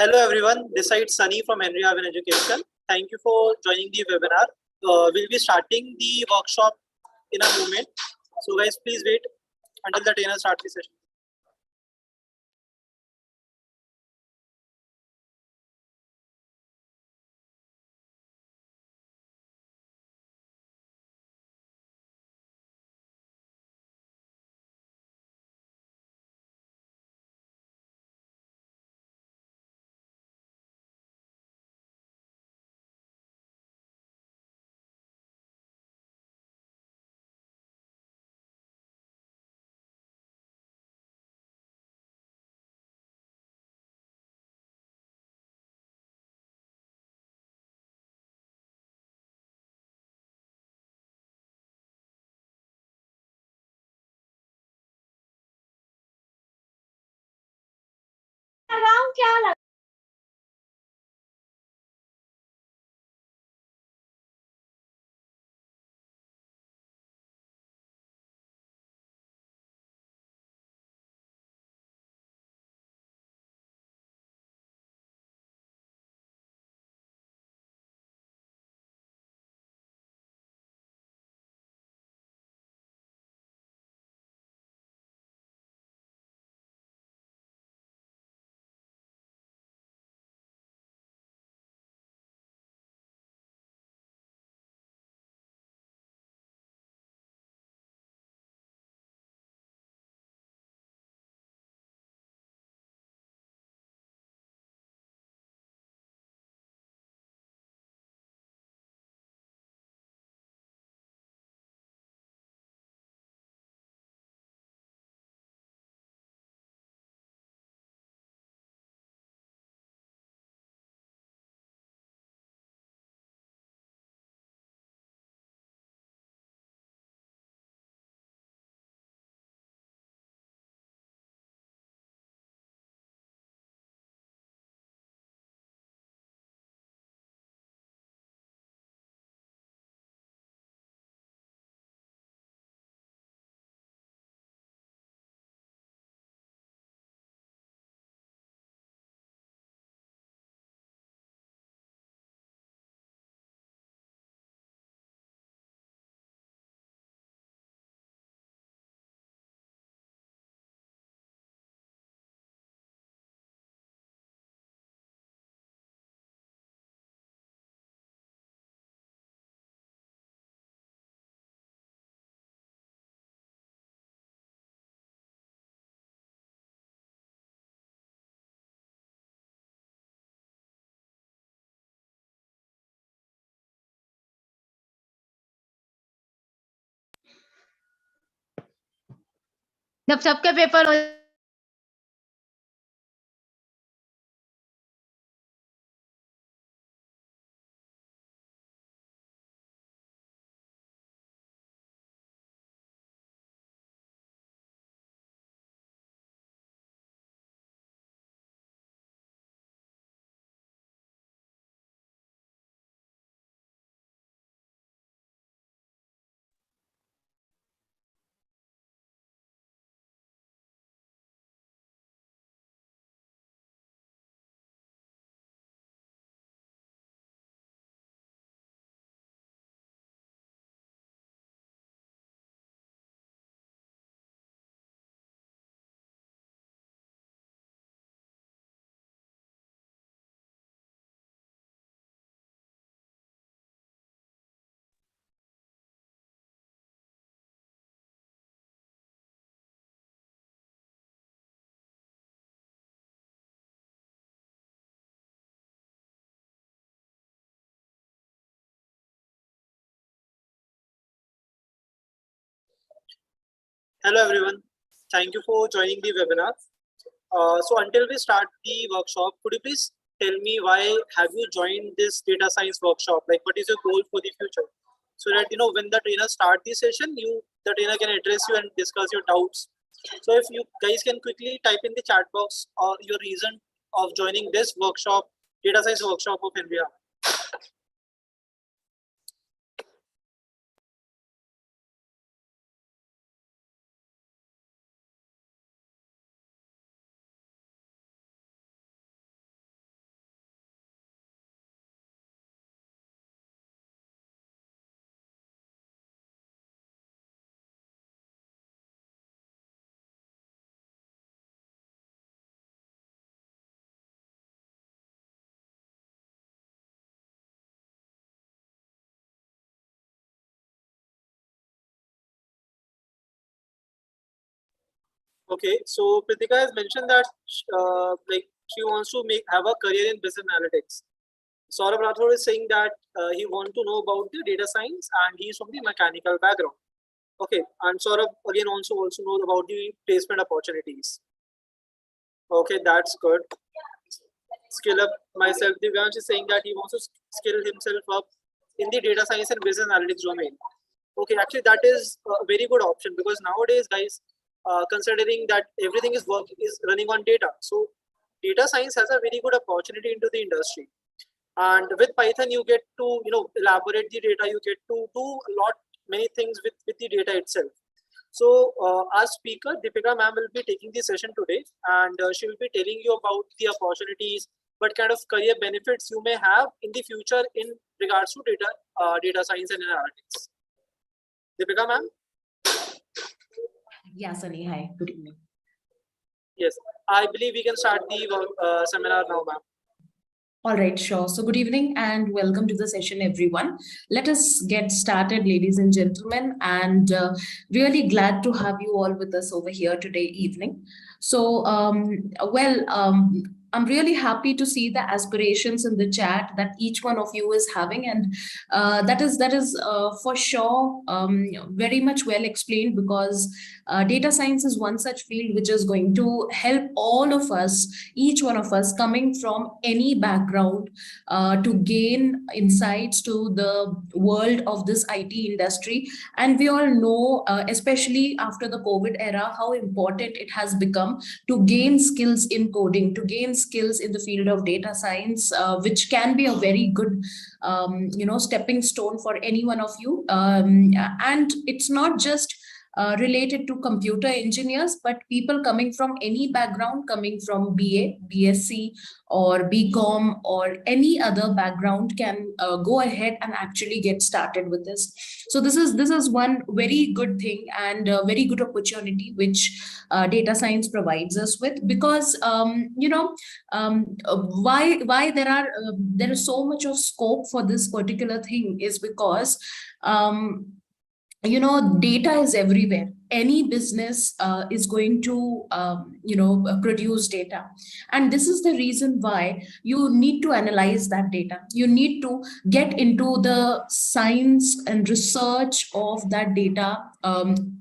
Hello everyone, this side Sunny from Henry Harvin Education. Thank you for joining the webinar. We'll be starting the workshop in a moment. So guys, please wait until the trainer starts the session. जब सबके paper हो Hello everyone, thank you for joining the webinar. So until we start the workshop, could you please tell me why have you joined this data science workshop? Like what is your goal for the future? So that when the trainer start the session, the trainer can address you and discuss your doubts. So if you guys can quickly type in the chat box or your reason of joining this workshop, data science workshop of NVR. Okay, so Pritika has mentioned that like she wants to have a career in business analytics. Saurabh Rathod is saying that he wants to know about the data science and he's from the mechanical background. Okay, and Saurabh again also know about the placement opportunities. Okay, that's good. Skill up myself. Divyansh is saying that he wants to skill himself up in the data science and business analytics domain. Okay, actually that is a very good option because nowadays, guys, considering that everything is running on data, so data science has a very good opportunity into the industry. And with Python, you get to elaborate the data. You get to do many things with the data itself. So our speaker Deepika ma'am will be taking the session today, and she will be telling you about the opportunities, what kind of career benefits you may have in the future in regards to data science and analytics. Deepika ma'am. Yeah, Sunny. Hi. Good evening. Yes, I believe we can start the seminar now, ma'am. All right, sure. So good evening and welcome to the session, everyone. Let us get started, ladies and gentlemen, and really glad to have you all with us over here today evening. So, I'm really happy to see the aspirations in the chat that each one of you is having, and that is for sure very much well explained, because data science is one such field which is going to help all of us, each one of us coming from any background, to gain insights to the world of this IT industry. And we all know, especially after the COVID era, how important it has become to gain skills in coding, to gain skills in the field of data science, which can be a very good stepping stone for any one of you. And it's not just related to computer engineers, but people coming from any background, coming from BA, BSc, or BCom, or any other background can go ahead and actually get started with this. So this is one very good thing and a very good opportunity which data science provides us with, because why there is so much of scope for this particular thing is because data is everywhere. Any business is going to produce data, and this is the reason why you need to analyze that data. You need to get into the science and research of that data.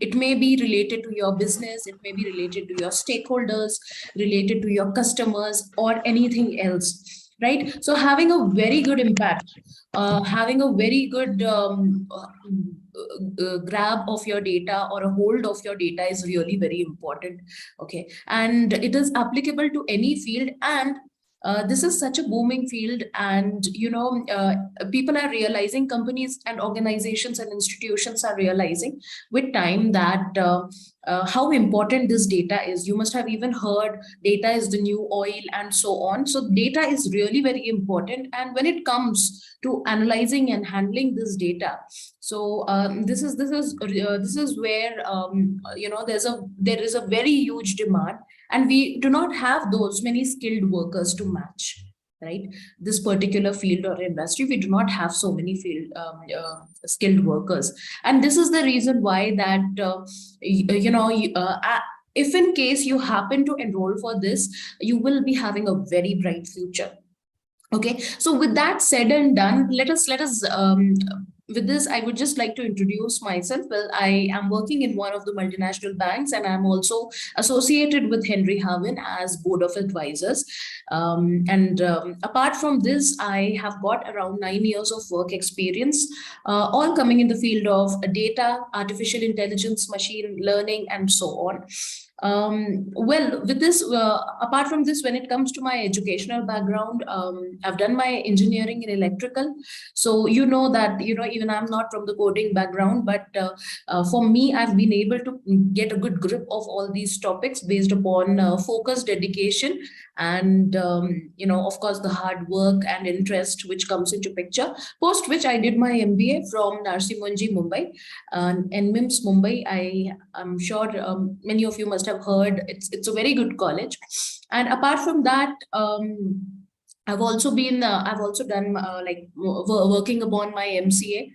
It may be related to your business, it may be related to your stakeholders, related to your customers, or anything else, right? So having a very good impact, having a very good grab of your data or a hold of your data is really very important. Okay, and it is applicable to any field, and this is such a booming field, and people are realizing, companies and organizations and institutions are realizing with time that how important this data is. You must have even heard data is the new oil and so on. So data is really very important, and when it comes to analyzing and handling this data, so this is where there is a very huge demand, and we do not have those many skilled workers to match, right? This particular field or industry, we do not have so many skilled workers, and this is the reason why that if in case you happen to enroll for this, you will be having a very bright future. Okay, so with that said and done, let us with this, I would just like to introduce myself. Well, I am working in one of the multinational banks, and I'm also associated with Henry Harvin as board of advisors. Apart from this, I have got around 9 years of work experience, all coming in the field of data, artificial intelligence, machine learning, and so on. Well, with this, apart from this, when it comes to my educational background, I've done my engineering in electrical. So you know that, even I'm not from the coding background, but for me, I've been able to get a good grip of all these topics based upon focus, dedication, and of course, the hard work and interest which comes into picture. Post which I did my MBA from Narsi Monji, Mumbai, and MIMS Mumbai. I'm sure many of you must have heard. It's a very good college. And apart from that, I've also done working upon my MCA.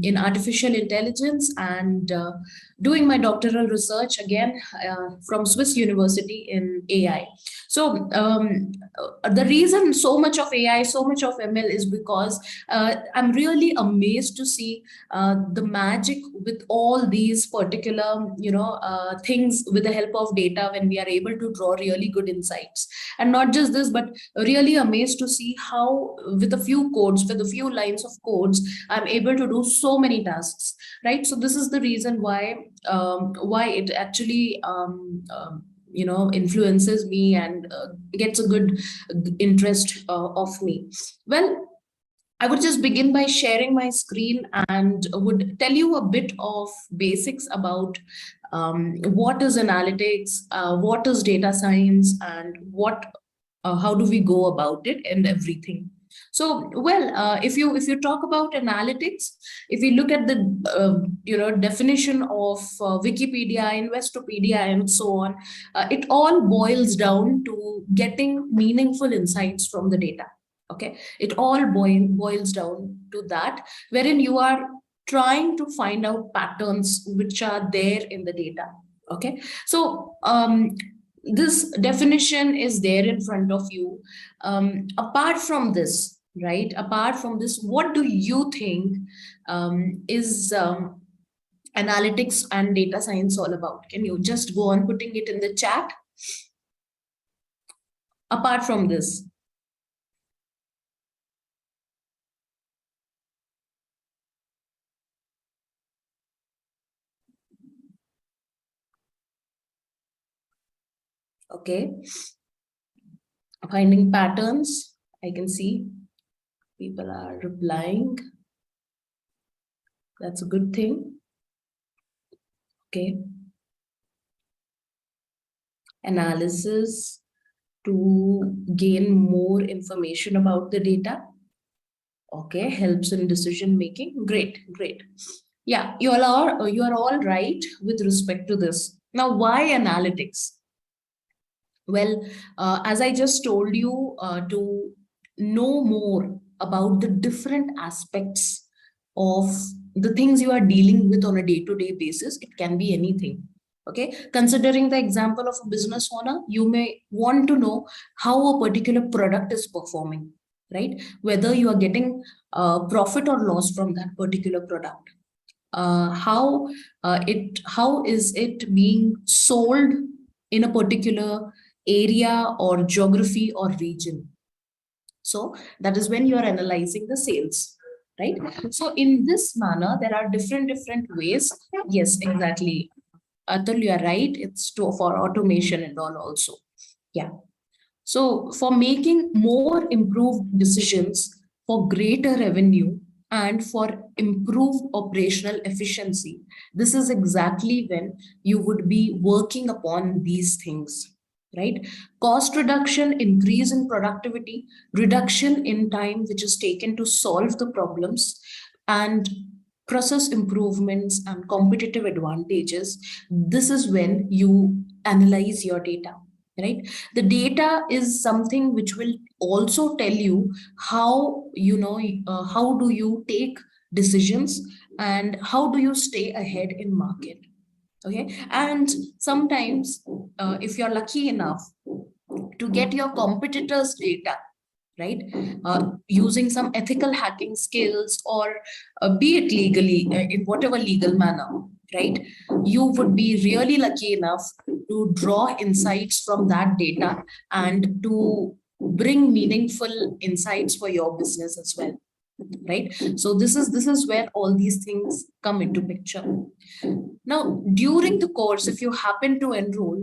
in artificial intelligence and doing my doctoral research again from Swiss University in AI. So the reason so much of AI, so much of ML is because I'm really amazed to see the magic with all these particular, things with the help of data when we are able to draw really good insights. And not just this, but really amazed to see how with a few codes, with a few lines of codes, I'm able to do so many tasks, right? So this is the reason why it actually influences me and gets a good interest of me. Well, I would just begin by sharing my screen and would tell you a bit of basics about what is analytics, what is data science, and how do we go about it and everything. So, well, if you talk about analytics, if you look at the definition of Wikipedia, Investopedia, and so on, it all boils down to getting meaningful insights from the data. Okay, it all boils down to that, wherein you are trying to find out patterns which are there in the data. Okay, so this definition is there in front of you. Apart from this, right? Apart from this, what do you think is analytics and data science all about? Can you just go on putting it in the chat? Apart from this. Okay, finding patterns. I can see people are replying. That's a good thing. Okay. Analysis to gain more information about the data. Okay, helps in decision making. Great, great. Yeah, you are all right with respect to this. Now, why analytics? Well, as I just told you, to know more about the different aspects of the things you are dealing with on a day-to-day basis, it can be anything. Okay, considering the example of a business owner, you may want to know how a particular product is performing, right? Whether you are getting profit or loss from that particular product. How is it being sold in a particular area or geography or region. So that is when you are analyzing the sales, right? So in this manner, there are different ways. Yes, exactly. Atul, you are right. It's for automation and all also. Yeah. So for making more improved decisions, for greater revenue, and for improved operational efficiency, this is exactly when you would be working upon these things, right? Cost reduction, increase in productivity, reduction in time which is taken to solve the problems, and process improvements and competitive advantages. This is when you analyze your data, right? The data is something which will also tell you how, how do you take decisions and how do you stay ahead in market. Okay, and sometimes if you're lucky enough to get your competitors' data, right, using some ethical hacking skills or be it legally in whatever legal manner, right, you would be really lucky enough to draw insights from that data and to bring meaningful insights for your business as well, right? So this is where all these things come into picture. Now, during the course, if you happen to enroll,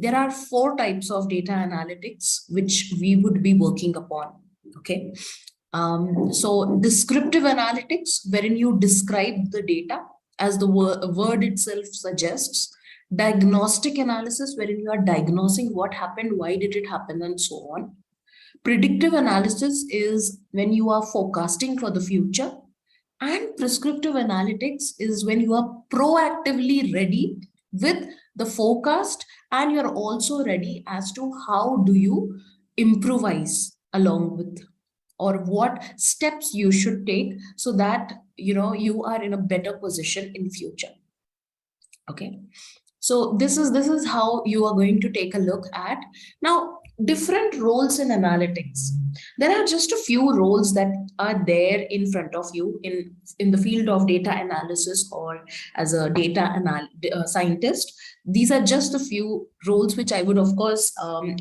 there are 4 types of data analytics which we would be working upon. Okay. So descriptive analytics, wherein you describe the data as the word itself suggests. Diagnostic analysis, wherein you are diagnosing what happened, why did it happen, and so on. Predictive analysis is when you are forecasting for the future. And prescriptive analytics is when you are proactively ready with the forecast and you're also ready as to how do you improvise along with, or what steps you should take so that you are in a better position in future. Okay. So this is how you are going to take a look at. Now, different roles in analytics. There are just a few roles that are there in front of you in the field of data analysis or as a data scientist. These are just a few roles which I would, of course,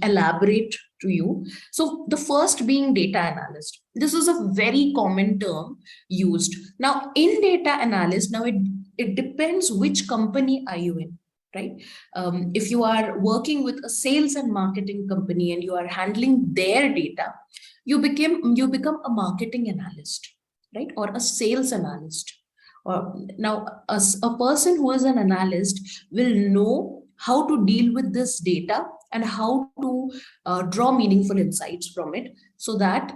elaborate to you. So the first being data analyst. This is a very common term used. Now, in data analyst, now it depends which company are you in. Right? If you are working with a sales and marketing company and you are handling their data, you become a marketing analyst, right? Or a sales analyst. Now, a person who is an analyst will know how to deal with this data and how to draw meaningful insights from it so that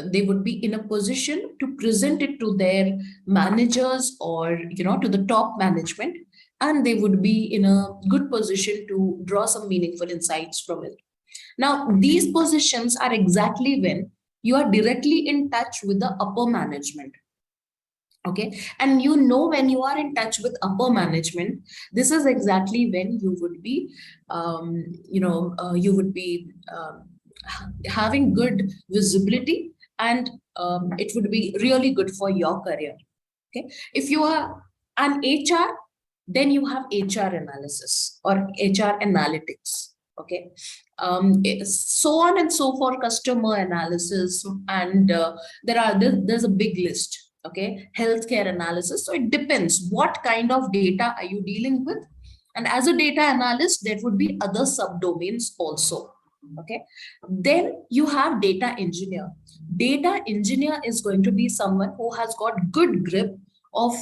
they would be in a position to present it to their managers or to the top management, and they would be in a good position to draw some meaningful insights from it. Now, these positions are exactly when you are directly in touch with the upper management. Okay, and when you are in touch with upper management, this is exactly when you would be, having good visibility, and it would be really good for your career. Okay, if you are an HR, then you have HR analysis or HR analytics. Okay, so on and so forth, customer analysis, and there's a big list. Okay, healthcare analysis. So it depends what kind of data are you dealing with, and as a data analyst, there would be other subdomains also. Okay, then you have data engineer. Data engineer is going to be someone who has got good grip of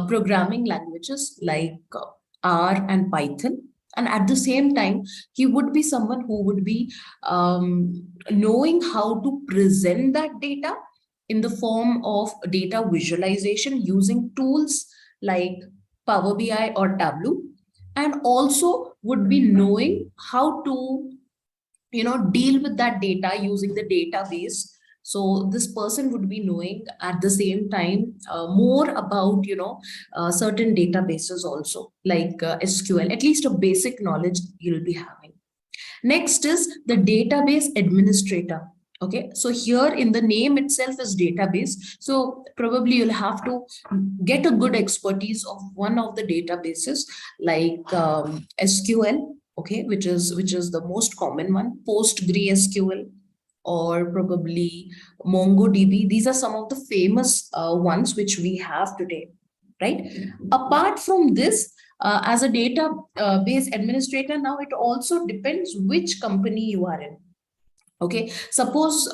programming languages like R and Python, and at the same time he would be someone who would be knowing how to present that data in the form of data visualization using tools like Power BI or Tableau, and also would be knowing how to deal with that data using the database. So this person would be knowing at the same time more about certain databases also, like SQL. At least a basic knowledge you'll be having. Next is the database administrator. Okay, so here in the name itself is database, so probably you'll have to get a good expertise of one of the databases like SQL, okay, which is the most common one, PostgreSQL, or probably MongoDB. These are some of the famous ones which we have today, right? Apart from this, as a database administrator, now it also depends which company you are in. Okay, suppose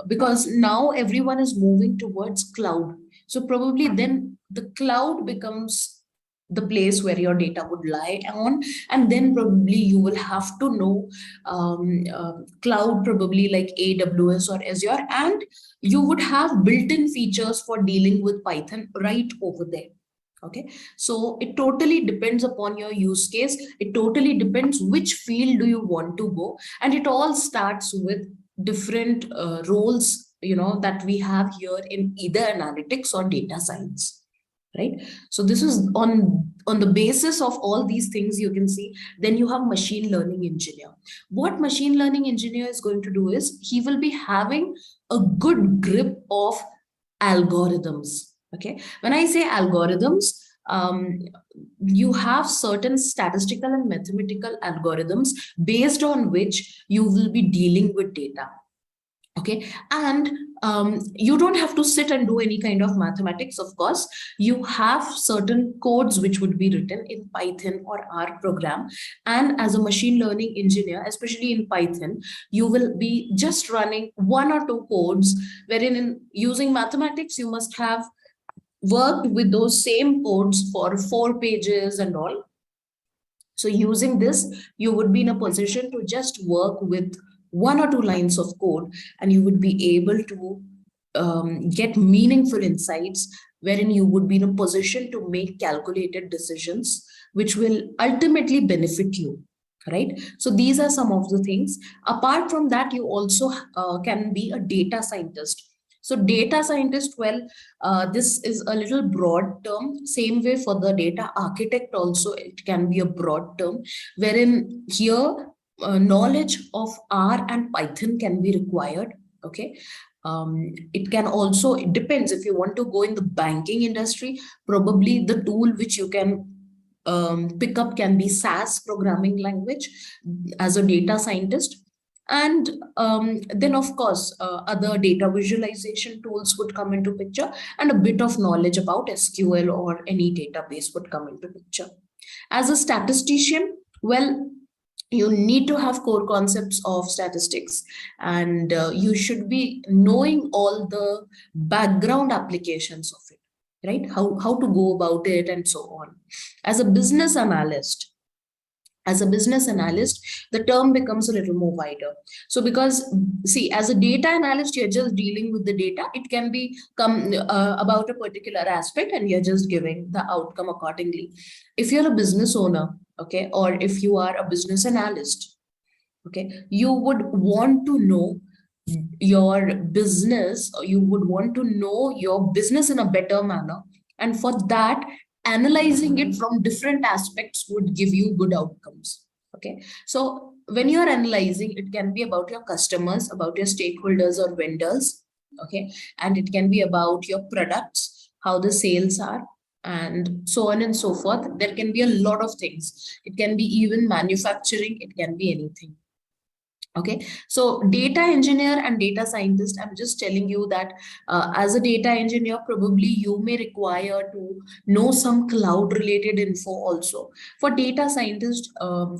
because now everyone is moving towards cloud, so probably then the cloud becomes the place where your data would lie on, and then probably you will have to know cloud, probably like AWS or Azure, and you would have built-in features for dealing with Python right over there. Okay, so it totally depends upon your use case. It totally depends which field do you want to go, and it all starts with different roles that we have here in either analytics or data science. Right, so this is on the basis of all these things you can see. Then you have machine learning engineer. What machine learning engineer is going to do is he will be having a good grip of algorithms. Okay, when I say algorithms, you have certain statistical and mathematical algorithms based on which you will be dealing with data. Okay, and you don't have to sit and do any kind of mathematics. Of course, you have certain codes which would be written in Python or R program, and as a machine learning engineer, especially in Python, you will be just running one or two codes, wherein in using mathematics you must have worked with those same codes for 4 pages and all. So using this, you would be in a position to just work with 1 or 2 lines of code, and you would be able to get meaningful insights, wherein you would be in a position to make calculated decisions, which will ultimately benefit you. Right? So these are some of the things. Apart from that, you also can be a data scientist. So data scientist, well, this is a little broad term. Same way for the data architect also, it can be a broad term, wherein here knowledge of R and Python can be required. Okay. It can also, it depends if you want to go in the banking industry, probably the tool which you can pick up can be SAS programming language as a data scientist. And then of course, other data visualization tools would come into picture, and a bit of knowledge about SQL or any database would come into picture. As a statistician, well, you need to have core concepts of statistics, and you should be knowing all the background applications of it, right? How to go about it and so on. As a business analyst, the term becomes a little more wider. So because, see, as a data analyst, you're just dealing with the data. It can be about a particular aspect, and you're just giving the outcome accordingly. If you're a business owner, okay, or if you are a business analyst, okay, you would want to know your business, or you would want to know your business in a better manner. And for that, analyzing it from different aspects would give you good outcomes. Okay. So when you're analyzing, it can be about your customers, about your stakeholders or vendors. Okay. And it can be about your products, how the sales are, and so on and so forth. There can be a lot of things. It can be even manufacturing. It can be anything. Okay, so data engineer and data scientist, I'm just telling you that as a data engineer, probably you may require to know some cloud related info also. For data scientist,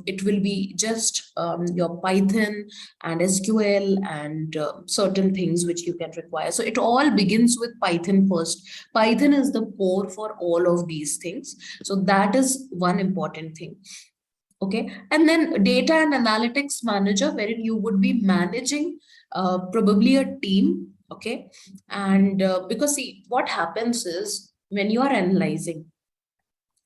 it will be just your Python and SQL and certain things which you can require. So it all begins with Python first. Python is the core for all of these things. So that is one important thing. Okay, and then data and analytics manager, wherein you would be managing probably a team. Okay, and because see, what happens is when you are analyzing,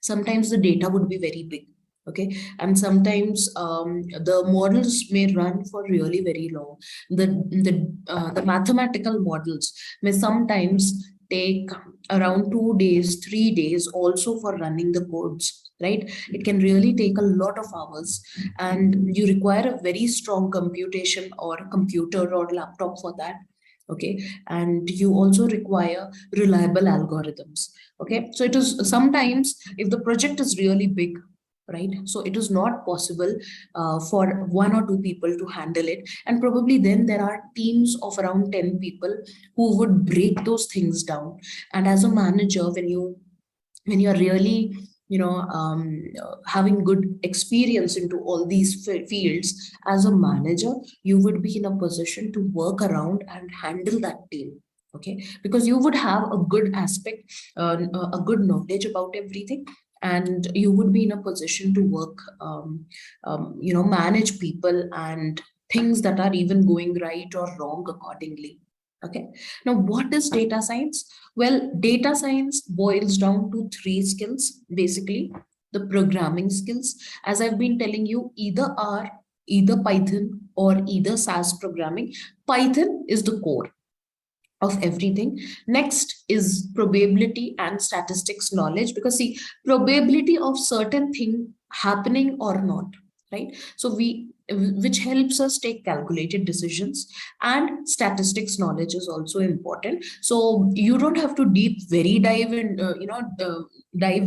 sometimes the data would be very big. Okay, and sometimes the models may run for really very long. The mathematical models may sometimes take around 2 days, 3 days also for running the codes, right? It can really take a lot of hours, and you require a very strong computation or a computer or laptop for that. Okay, and you also require reliable algorithms. Okay, so it is sometimes, if the project is really big, right, so it is not possible for 1 or 2 people to handle it, and probably then there are teams of around 10 people who would break those things down. And as a manager, when you're really having good experience into all these fields, as a manager, you would be in a position to work around and handle that team. Okay, because you would have a good aspect, a good knowledge about everything, and you would be in a position to work, manage people and things that are even going right or wrong accordingly. Okay, now what is data science? Well, data science boils down to 3 skills, basically. The programming skills, as I've been telling you, either R, either Python, or either SAS programming. Python is the core of everything. Next is probability and statistics knowledge, because see, probability of certain thing happening or not, right? So which helps us take calculated decisions. And statistics knowledge is also important. So you don't have to dive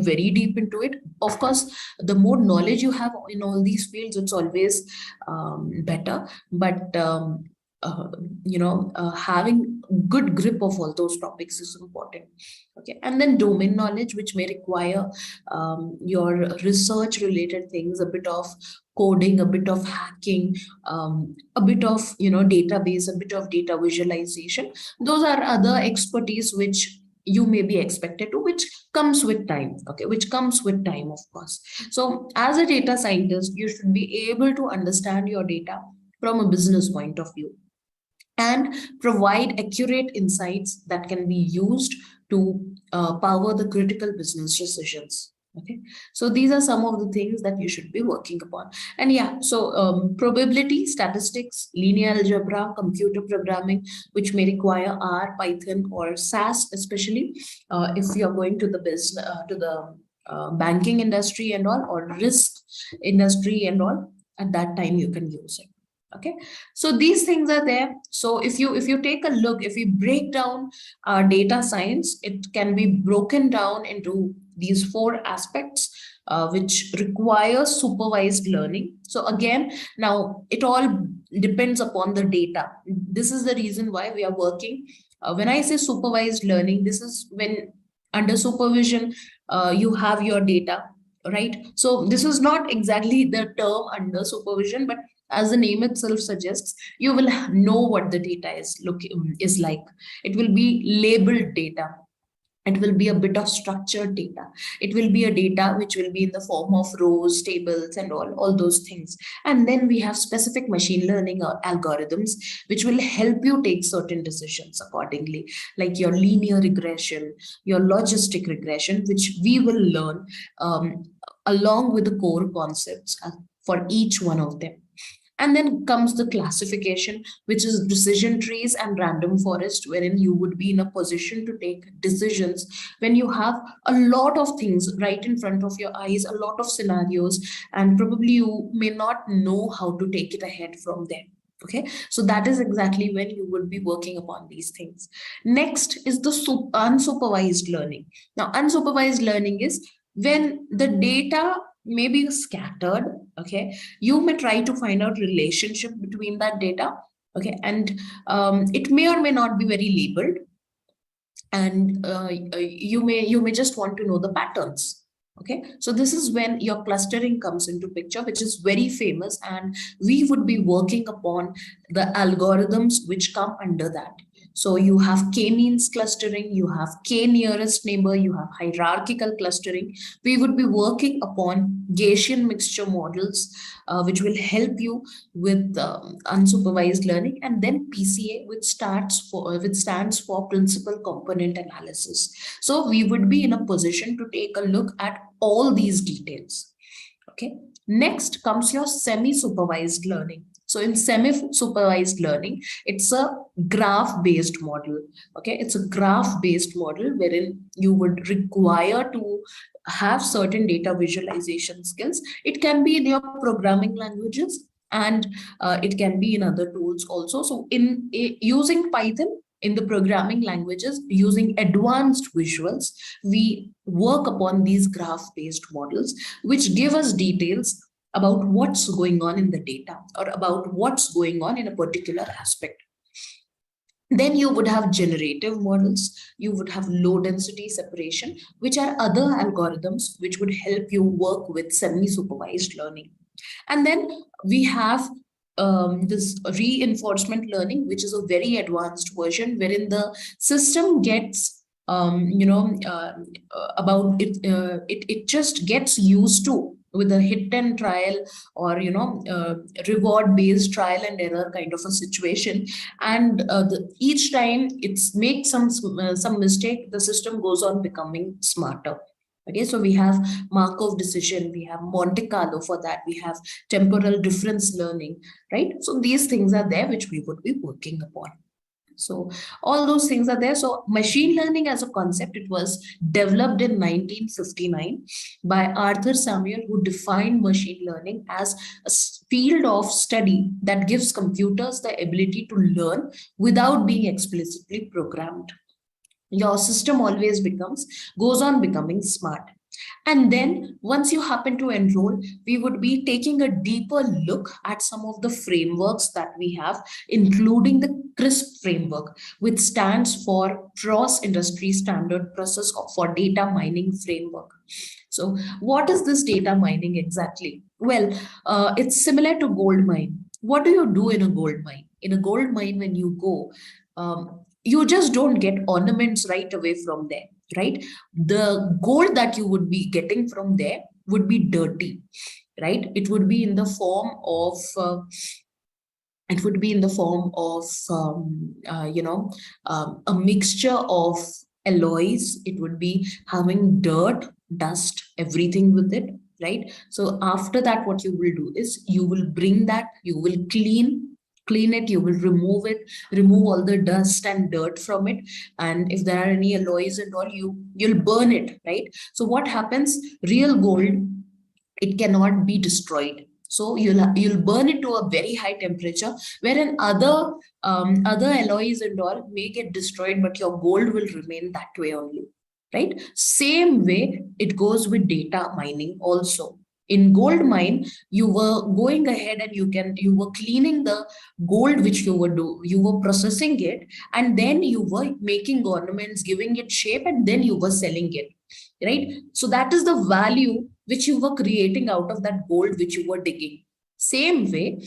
very deep into it. Of course, the more knowledge you have in all these fields, it's always better. But having good grip of all those topics is important. Okay, and then domain knowledge, which may require your research related things, a bit of coding, a bit of hacking, a bit of database, a bit of data visualization. Those are other expertise which you may be expected to, which comes with time. Okay, which comes with time, of course. So as a data scientist, you should be able to understand your data from a business point of view and provide accurate insights that can be used to power the critical business decisions. Okay, so these are some of the things that you should be working upon. And yeah, so probability, statistics, linear algebra, computer programming, which may require R, Python, or SAS, especially if you're going to the business, to the banking industry and all, or risk industry and all. At that time, you can use it. Okay, so these things are there. So if you take a look, if we break down data science, it can be broken down into these 4 aspects, which require supervised learning. So again, now it all depends upon the data. This is the reason why we are working. When I say supervised learning, this is when under supervision, you have your data, right? So this is not exactly the term under supervision, but as the name itself suggests, you will know what the data is like. It will be labeled data. It will be a bit of structured data. It will be a data which will be in the form of rows, tables, and all those things. And then we have specific machine learning algorithms, which will help you take certain decisions accordingly, like your linear regression, your logistic regression, which we will learn along with the core concepts for each one of them. And then comes the classification, which is decision trees and random forest, wherein you would be in a position to take decisions when you have a lot of things right in front of your eyes, a lot of scenarios, and probably you may not know how to take it ahead from there. Okay, so that is exactly when you would be working upon these things. Next is the unsupervised learning. Now, unsupervised learning is when the data may be scattered. Okay, you may try to find out relationship between that data. Okay, and it may or may not be very labeled, and you may just want to know the patterns. Okay, so this is when your clustering comes into picture, which is very famous, and we would be working upon the algorithms which come under that. So you have k-means clustering, you have k-nearest neighbor, you have hierarchical clustering. We would be working upon Gaussian mixture models, which will help you with unsupervised learning, and then PCA, which stands for principal component analysis. So we would be in a position to take a look at all these details. Okay. Next comes your semi-supervised learning. So in semi-supervised learning, it's a graph-based model. Okay, it's a graph-based model wherein you would require to have certain data visualization skills. It can be in your programming languages, and it can be in other tools also. So in using Python, in the programming languages, using advanced visuals, we work upon these graph-based models, which give us details about what's going on in the data or about what's going on in a particular aspect. Then you would have generative models, you would have low density separation, which are other algorithms which would help you work with semi-supervised learning. And then we have this reinforcement learning, which is a very advanced version wherein the system gets about it, it just gets used to with a hit and trial, or reward based trial and error kind of a situation, and each time it's makes some mistake, the system goes on becoming smarter. Okay, so we have Markov decision, we have Monte Carlo for that, we have temporal difference learning, right? So these things are there which we would be working upon. So all those things are there. So machine learning as a concept, it was developed in 1959 by Arthur Samuel, who defined machine learning as a field of study that gives computers the ability to learn without being explicitly programmed. Your system always goes on becoming smart. And then once you happen to enroll, we would be taking a deeper look at some of the frameworks that we have, including the CRISP framework, which stands for Cross Industry Standard Process for Data Mining Framework. So what is this data mining exactly? Well, it's similar to gold mine. What do you do in a gold mine? In a gold mine, when you go, you just don't get ornaments right away from there, right? The gold that you would be getting from there would be dirty, right? It would be in the form of a mixture of alloys. It would be having dirt dust, everything with it, right? So after that, what you will do is you will bring that, you will clean it, you will remove it, remove all the dust and dirt from it. And if there are any alloys and all, you'll burn it, right? So what happens, real gold, it cannot be destroyed. So you'll burn it to a very high temperature, wherein other alloys and all may get destroyed, but your gold will remain that way only, right? Same way it goes with data mining also. In gold mine, you were going ahead and you were cleaning the gold which you were processing it, and then you were making ornaments, giving it shape, and then you were selling it, right? So that is the value which you were creating out of that gold which you were digging. Same way,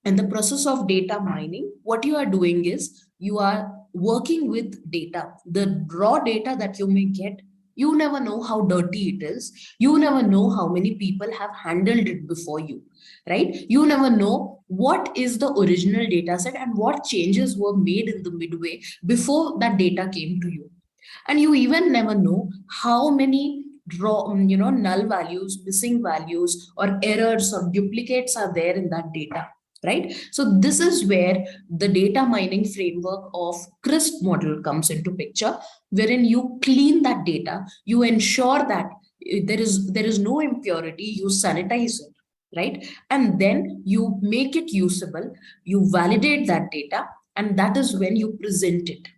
in the process of data mining, what you are doing is you are working with data. The raw data that you may get, you never know how dirty it is. You never know how many people have handled it before you, right? You never know what is the original data set and what changes were made in the midway before that data came to you. And you even never know how many null values, missing values, or errors or duplicates are there in that data, right? So this is where the data mining framework of CRISP model comes into picture, wherein you clean that data, you ensure that there is no impurity, you sanitize it, right? And then you make it usable, you validate that data, and that is when you present it.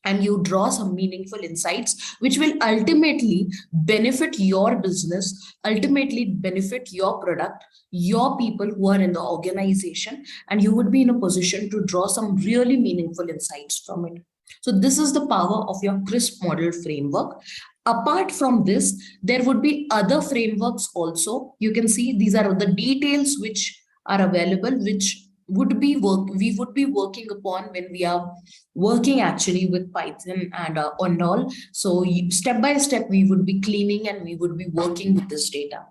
And you draw some meaningful insights, which will ultimately benefit your business, ultimately benefit your product, your people who are in the organization, and you would be in a position to draw some really meaningful insights from it. So this is the power of your CRISP model framework. Apart from this, there would be other frameworks also. You can see these are the details which are available, which we would be working upon when we are working actually with Python and on all. So step by step, we would be cleaning and we would be working with this data.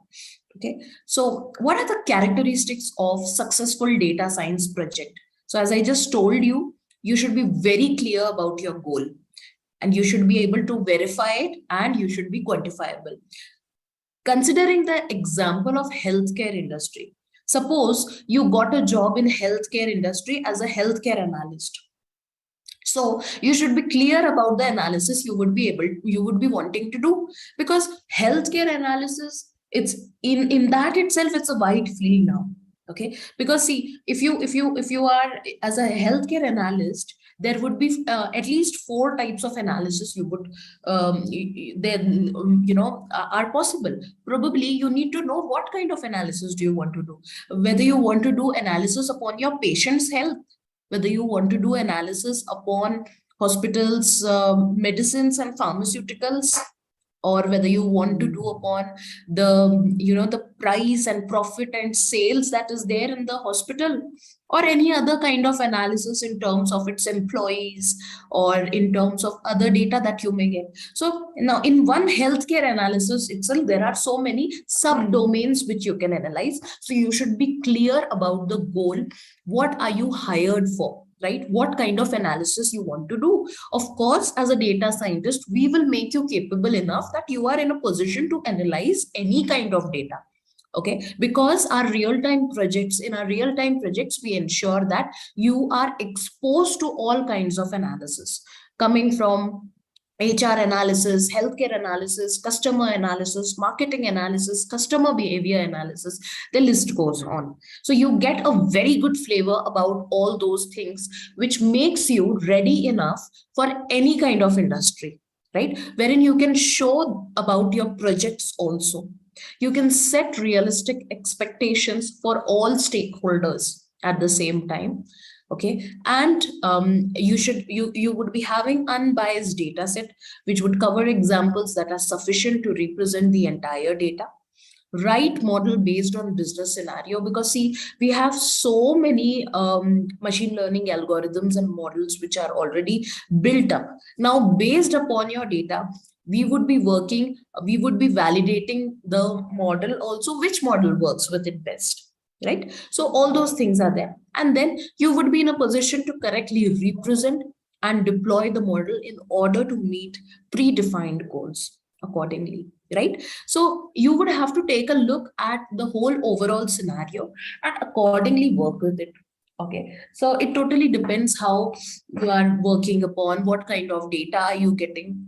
Okay. So what are the characteristics of successful data science project? So as I just told you, you should be very clear about your goal, and you should be able to verify it, and you should be quantifiable. Considering the example of healthcare industry, suppose you got a job in healthcare industry as a healthcare analyst. So you should be clear about the analysis you would be wanting to do, because healthcare analysis, it's in that itself, it's a wide field now. Okay, because see, if you are as a healthcare analyst, there would be at least 4 types of analysis you would are possible. Probably you need to know what kind of analysis do you want to do, whether you want to do analysis upon your patient's health, whether you want to do analysis upon hospitals, medicines and pharmaceuticals, or whether you want to do upon the price and profit and sales that is there in the hospital, or any other kind of analysis in terms of its employees or in terms of other data that you may get. So now in one healthcare analysis itself, there are so many subdomains which you can analyze. So you should be clear about the goal. What are you hired for? Right? What kind of analysis you want to do? Of course, as a data scientist, we will make you capable enough that you are in a position to analyze any kind of data. Okay, because in our real-time projects, we ensure that you are exposed to all kinds of analysis coming from HR analysis, healthcare analysis, customer analysis, marketing analysis, customer behavior analysis, the list goes on. So you get a very good flavor about all those things, which makes you ready enough for any kind of industry, right? Wherein you can show about your projects also. You can set realistic expectations for all stakeholders at the same time. Okay, and you would be having unbiased data set, which would cover examples that are sufficient to represent the entire data. Right model based on business scenario, because see, we have so many machine learning algorithms and models which are already built up. Now, based upon your data, we would be validating the model also, which model works with it best. Right? So all those things are there. And then you would be in a position to correctly represent and deploy the model in order to meet predefined goals accordingly. right? So you would have to take a look at the whole overall scenario and accordingly work with it. Okay, so it totally depends how you are working upon, what kind of data are you getting.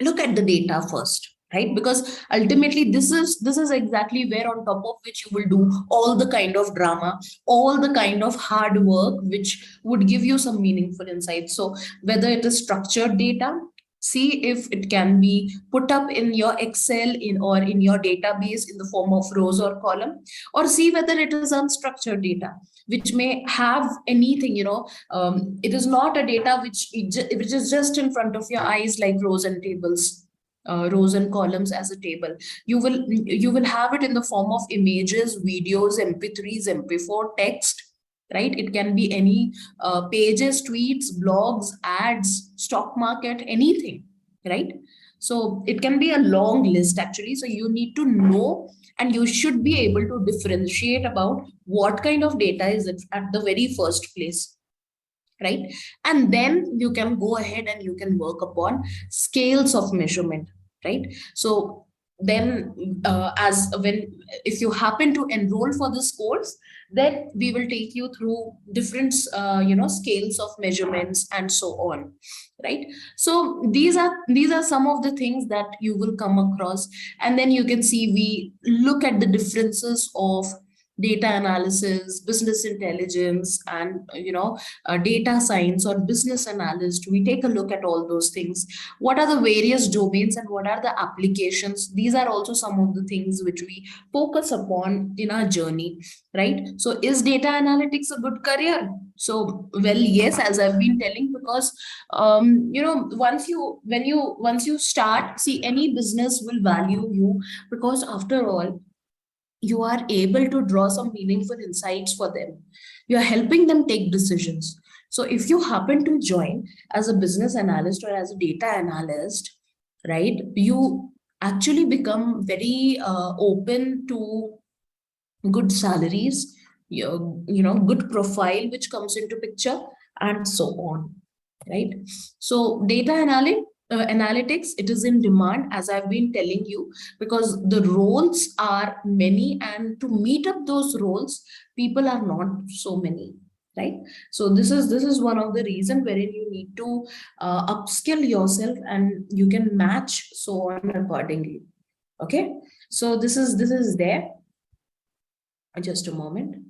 Look at the data first, right? Because ultimately this is exactly where on top of which you will do all the kind of drama, all the kind of hard work which would give you some meaningful insights. So whether it is structured data, see if it can be put up in your Excel in or in your database in the form of rows or column, or see whether it is unstructured data which may have anything, it is not a data which is just in front of your eyes like rows and tables, rows and columns as a table. You will have it in the form of images, videos, mp3s, mp4, text, right? It can be any pages, tweets, blogs, ads, stock market, anything, right? So it can be a long list actually. So you need to know and you should be able to differentiate about what kind of data is it at the very first place, right? And then you can go ahead and you can work upon scales of measurement, right? So then as when if you happen to enroll for this course, then we will take you through different scales of measurements and so on, right? So these are some of the things that you will come across. And then you can see we look at the differences of data analysis, business intelligence, and data science or business analyst. We take a look at all those things. What are the various domains and what are the applications? These are also some of the things which we focus upon in our journey, right? So is data analytics a good career? So, well, yes, as I've been telling, because once you start, see, any business will value you, because after all, you are able to draw some meaningful insights for them. You are helping them take decisions. So if you happen to join as a business analyst or as a data analyst, right, you actually become very open to good salaries, good profile which comes into picture, and so on, right? So data analytics, it is in demand, as I've been telling you, because the roles are many, and to meet up those roles, people are not so many, right? So this is one of the reason wherein you need to upskill yourself and you can match so on accordingly. Okay, so this is there. Just a moment.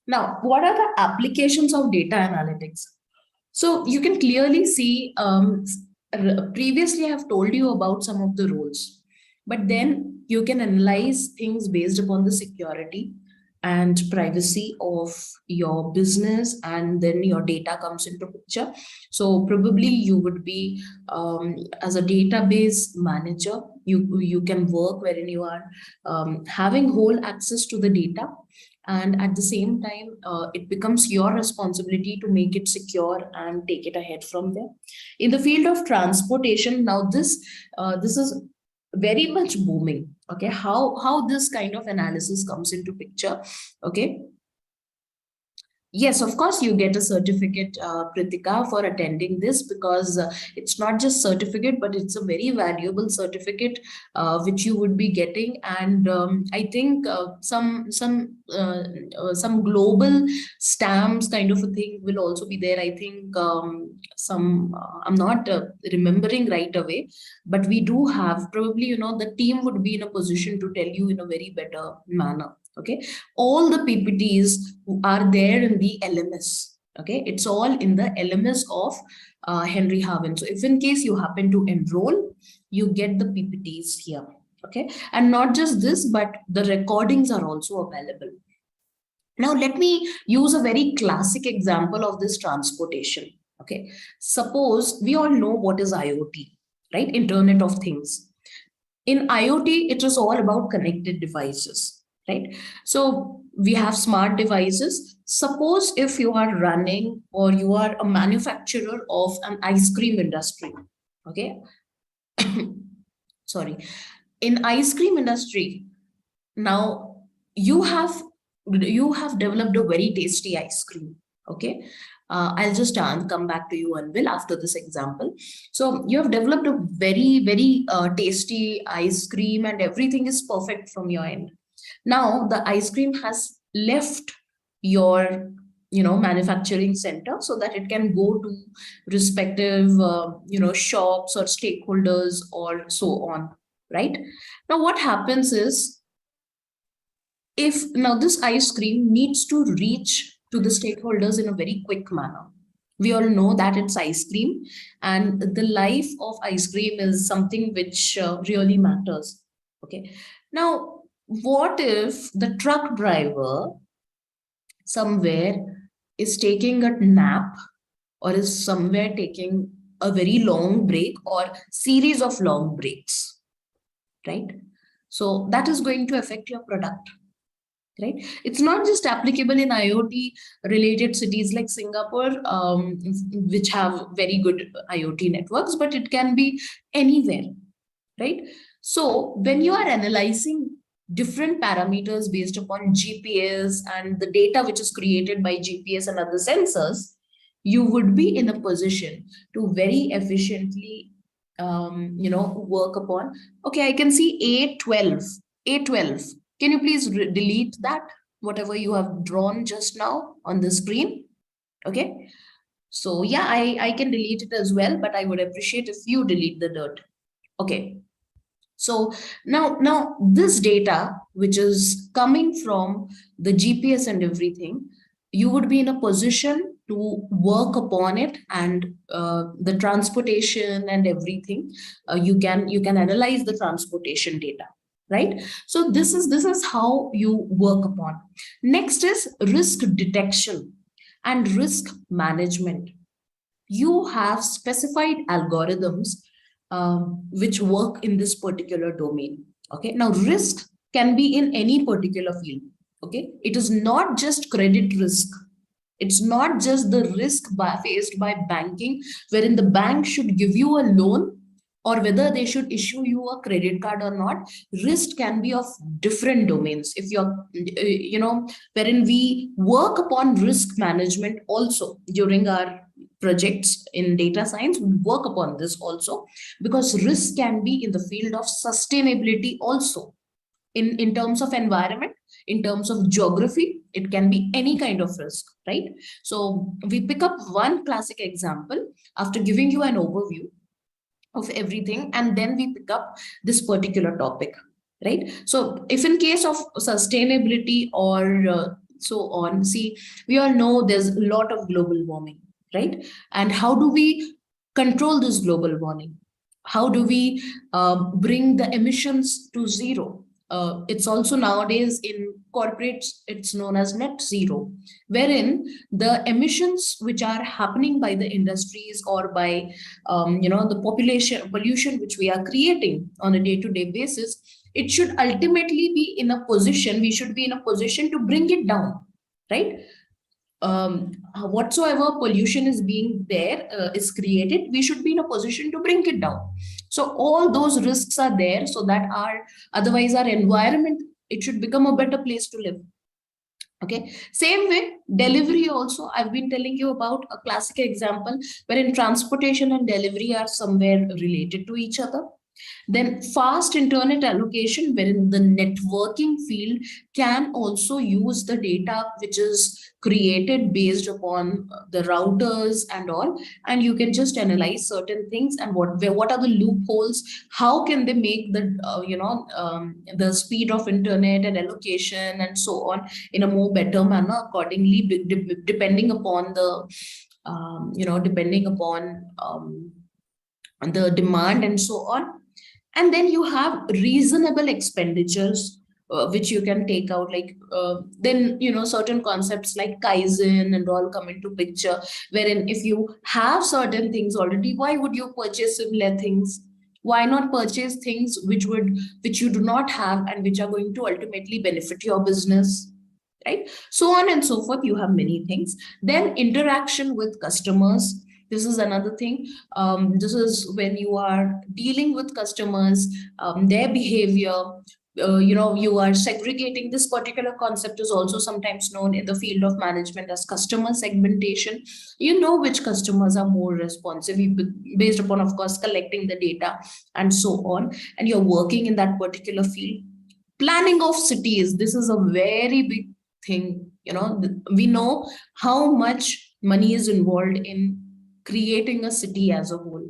Now, what are the applications of data analytics? So you can clearly see, previously I have told you about some of the roles, but then you can analyze things based upon the security and privacy of your business, and then your data comes into picture. So probably you would be, as a database manager, you can work wherein you are having whole access to the data, and at the same time it becomes your responsibility to make it secure and take it ahead from there. In the field of transportation, now this is very much booming. Okay, how this kind of analysis comes into picture? Okay, yes, of course, you get a certificate, Pritika, for attending this, because it's not just certificate, but it's a very valuable certificate which you would be getting. And I think some global stamps kind of a thing will also be there. I think I'm not remembering right away, but we do have, probably, the team would be in a position to tell you in a very better manner. Okay, all the PPTs are there in the LMS. Okay, it's all in the LMS of Henry Harvin. So if in case you happen to enroll, you get the PPTs here. Okay, and not just this, but the recordings are also available. Now let me use a very classic example of this transportation. Okay, suppose we all know what is IoT, right? Internet of Things. In IoT, it is all about connected devices, right? So we have smart devices. Suppose if you are running, or you are a manufacturer of an ice cream industry, okay? Sorry. in ice cream industry, now you have developed a very tasty ice cream. Okay, I'll just come back to you, Anvil, after this example. So you have developed a very tasty ice cream and everything is perfect from your end. Now the ice cream has left your manufacturing center so that it can go to respective shops or stakeholders or so on, right? Now what happens is, if now this ice cream needs to reach to the stakeholders in a very quick manner. We all know that it's ice cream, and the life of ice cream is something which really matters. Okay. Now, what if the truck driver somewhere is taking a nap or is somewhere taking a very long break or series of long breaks, right? So that is going to affect your product. Right? It's not just applicable in IoT related cities like Singapore, which have very good IoT networks, but it can be anywhere, right? So when you are analyzing different parameters based upon GPS and the data which is created by GPS and other sensors, you would be in a position to very efficiently, work upon. Okay, I can see A12. Can you please delete that, whatever you have drawn just now on the screen? Okay. So yeah, I can delete it as well, but I would appreciate if you delete the dirt. Okay. So now this data, which is coming from the GPS and everything, you would be in a position to work upon it, and the transportation and everything, you can analyze the transportation data. Right? So this is how you work upon. Next is risk detection and risk management. You have specified algorithms which work in this particular domain. Okay. Now risk can be in any particular field. Okay. It is not just credit risk. It's not just the risk faced by banking, wherein the bank should give you a loan or whether they should issue you a credit card or not. Risk can be of different domains. If you're, wherein we work upon risk management also during our projects in data science, we work upon this also, because risk can be in the field of sustainability also, in terms of environment, in terms of geography, it can be any kind of risk, right? So we pick up one classic example after giving you an overview of everything, and then we pick up this particular topic, right? So if in case of sustainability or so on, see, we all know there's a lot of global warming, right? And how do we control this global warming? How do we bring the emissions to zero? It's also nowadays in corporates, it's known as net zero, wherein the emissions which are happening by the industries or by the pollution which we are creating on a day-to-day basis, it should ultimately be in a position, we should be in a position to bring it down, right? Whatsoever pollution is being there is created, we should be in a position to bring it down. So all those risks are there, so that otherwise our environment, it should become a better place to live. Okay, same way delivery also, I've been telling you about a classic example wherein transportation and delivery are somewhere related to each other. Then fast internet allocation, wherein the networking field can also use the data which is created based upon the routers and all, and you can just analyze certain things and what are the loopholes, how can they make the the speed of internet and allocation and so on in a more better manner accordingly, depending upon the the demand and so on. And then you have reasonable expenditures which you can take out, like then certain concepts like Kaizen and all come into picture, wherein if you have certain things already, why would you purchase similar things? Why not purchase things which you do not have and which are going to ultimately benefit your business, right? So on and so forth, you have many things. Then interaction with customers, This is another thing. This is when you are dealing with customers, their behavior. You are segregating. This particular concept is also sometimes known in the field of management as customer segmentation. You know which customers are more responsive based upon, of course, collecting the data and so on, and you're working in that particular field. Planning of cities, this is a very big thing. We know how much money is involved in creating a city as a whole,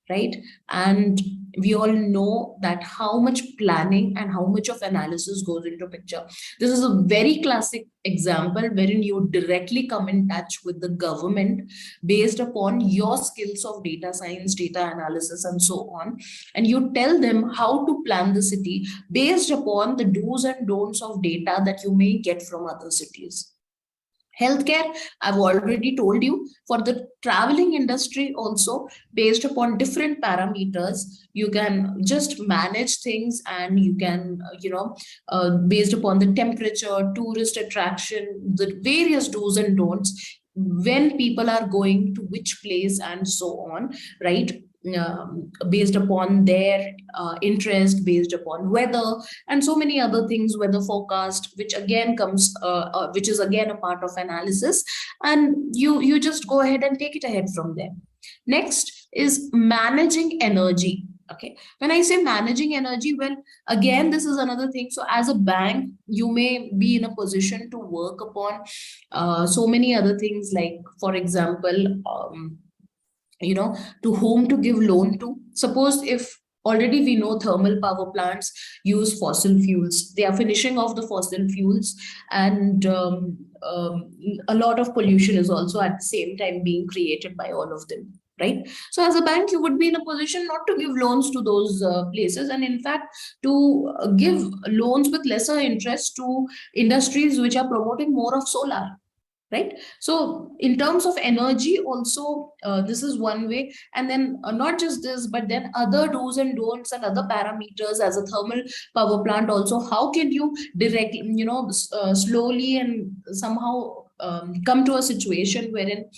right? And we all know that how much planning and how much of analysis goes into picture. This is a very classic example wherein you directly come in touch with the government based upon your skills of data science, data analysis, and so on. And you tell them how to plan the city based upon the do's and don'ts of data that you may get from other cities. Healthcare, I've already told you. For the traveling industry also, based upon different parameters, you can just manage things, and you can, based upon the temperature, tourist attraction, the various do's and don'ts, when people are going to which place and so on, right? Based upon their interest, based upon weather, and so many other things, weather forecast, which again comes, which is again a part of analysis, and you just go ahead and take it ahead from there. Next is managing energy. Okay, when I say managing energy, well, again, this is another thing. So as a bank, you may be in a position to work upon so many other things, like, for example, to whom to give loan to. Suppose if already we know thermal power plants use fossil fuels, they are finishing off the fossil fuels, and a lot of pollution is also at the same time being created by all of them, right? So as a bank, you would be in a position not to give loans to those places, and in fact to give loans with lesser interest to industries which are promoting more of solar, right? So in terms of energy also, this is one way. And then not just this, but then other do's and don'ts and other parameters as a thermal power plant also. How can you directly, slowly and somehow come to a situation wherein